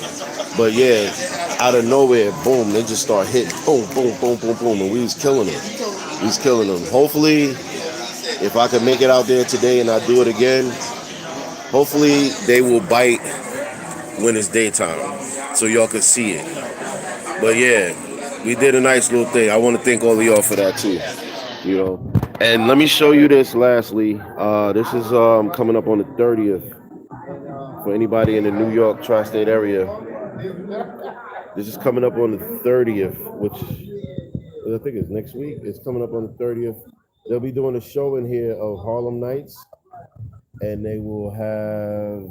Speaker 19: But yeah, out of nowhere, boom, they just start hitting. Boom, boom, boom, boom, boom. And we was killing them. Hopefully, if I can make it out there today and I do it again, hopefully they will bite when it's daytime so y'all can see it. But yeah, we did a nice little thing. I want to thank all of y'all for that too, you know. And let me show you this lastly. This is coming up on the 30th for anybody in the New York tri-state area. This is coming up on the 30th, which I think is next week. It's coming up on the 30th. They'll be doing a show in here of Harlem Nights, and they will have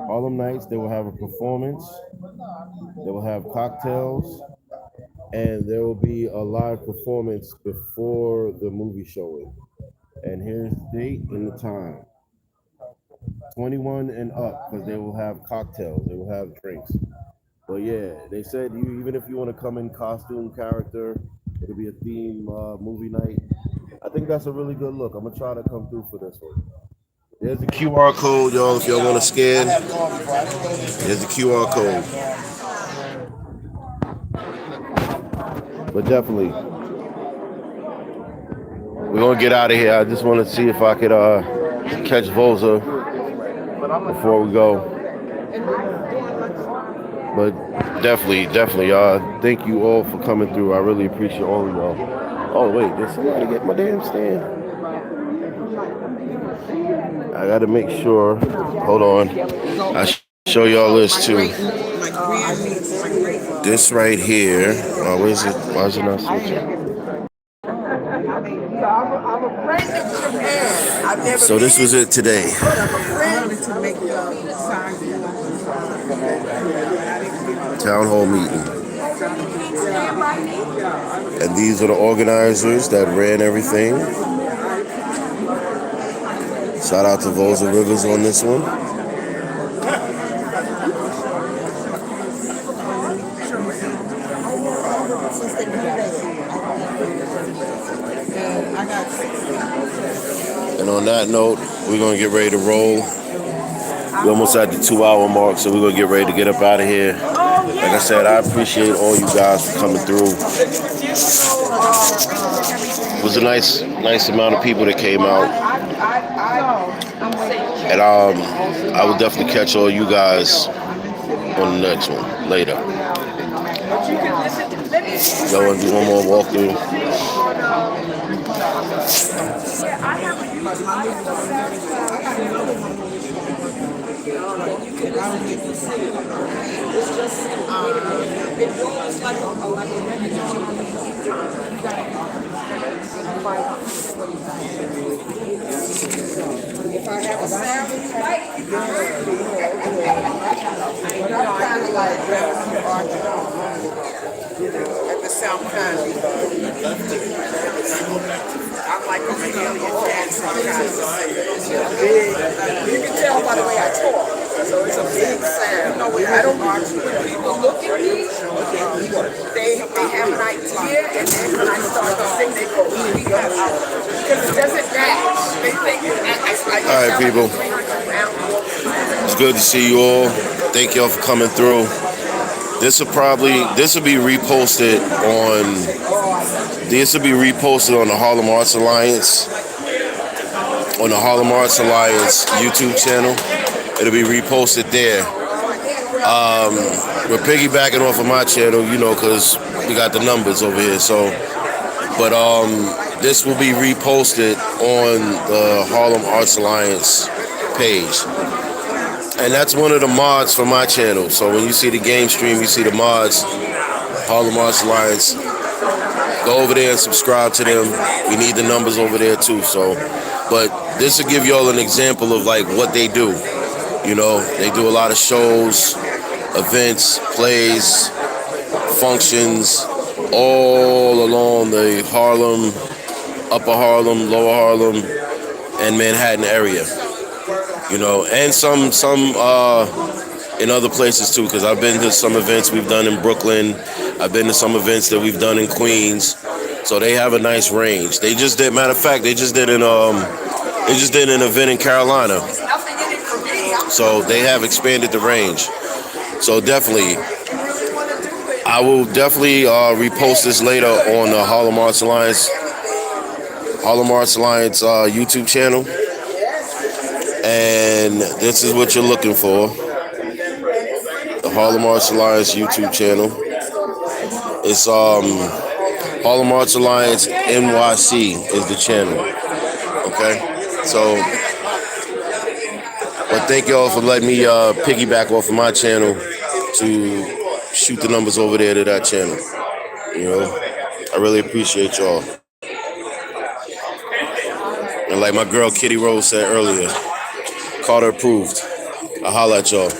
Speaker 19: Harlem Nights. They will have a performance. They will have cocktails, and there will be a live performance before the movie showing. And here's the date and the time. 21 and up, because they will have cocktails. They will have drinks. But yeah, they said even if you want to come in costume character, it'll be a theme movie night. I think that's a really good look. I'm going to try to come through for this one. There's the QR code, y'all, if y'all want to scan. There's the QR code. But definitely, we're gonna get out of here. I just want to see if I could catch Volza before we go. But definitely, y'all. Thank you all for coming through. I really appreciate all of y'all. Oh wait, did somebody get my damn stand? I gotta make sure. Hold on. I show y'all this too. This right here. Oh, where's it? Why is it not switching? So this was it today. Town hall meeting. And these are the organizers that ran everything. Shout out to Volza Rivers on this one. And on that note, we're going to get ready to roll. We're almost at the 2-hour mark, so we're going to get ready to get up out of here. Like I said, I appreciate all you guys for coming through. It was a nice amount of people that came out. And I will definitely catch all you guys on the next one later. Y'all want to do one more walkthrough?
Speaker 3: If I have a sound, at the South County, I'm like a Mahalia Jackson kind of big. You can tell by the way I talk. So it's a big sound. I don't argue. When people look at me, they have an idea, and then when I start to sing, they go, because it doesn't match. They think
Speaker 19: all right, people. It's good to see you all. Thank y'all for coming through. This will be reposted on the Harlem Arts Alliance, YouTube channel. It'll be reposted there. We're piggybacking off of my channel, because we got the numbers over here. So, but this will be reposted on the Harlem Arts Alliance page. And that's one of the mods for my channel. So when you see the game stream, you see the mods, Harlem Arts Alliance. Go over there and subscribe to them. We need the numbers over there too. So, but this will give y'all an example of like what they do. They do a lot of shows, events, plays, functions, all along the Harlem, Upper Harlem, Lower Harlem, and Manhattan area. And some in other places too, because I've been to some events we've done in Brooklyn. I've been to some events that we've done in Queens. So they have a nice range. They just did an event in Carolina. So they have expanded the range. So definitely, I will definitely repost this later on the Harlem Arts Alliance YouTube channel. And this is what you're looking for. The Harlem Arts Alliance YouTube channel. It's Harlem Arts Alliance NYC is the channel. Okay? So, but thank y'all for letting me piggyback off of my channel to shoot the numbers over there to that channel. I really appreciate y'all. And like my girl Kitty Rose said earlier, Carter approved. I'll holla at y'all.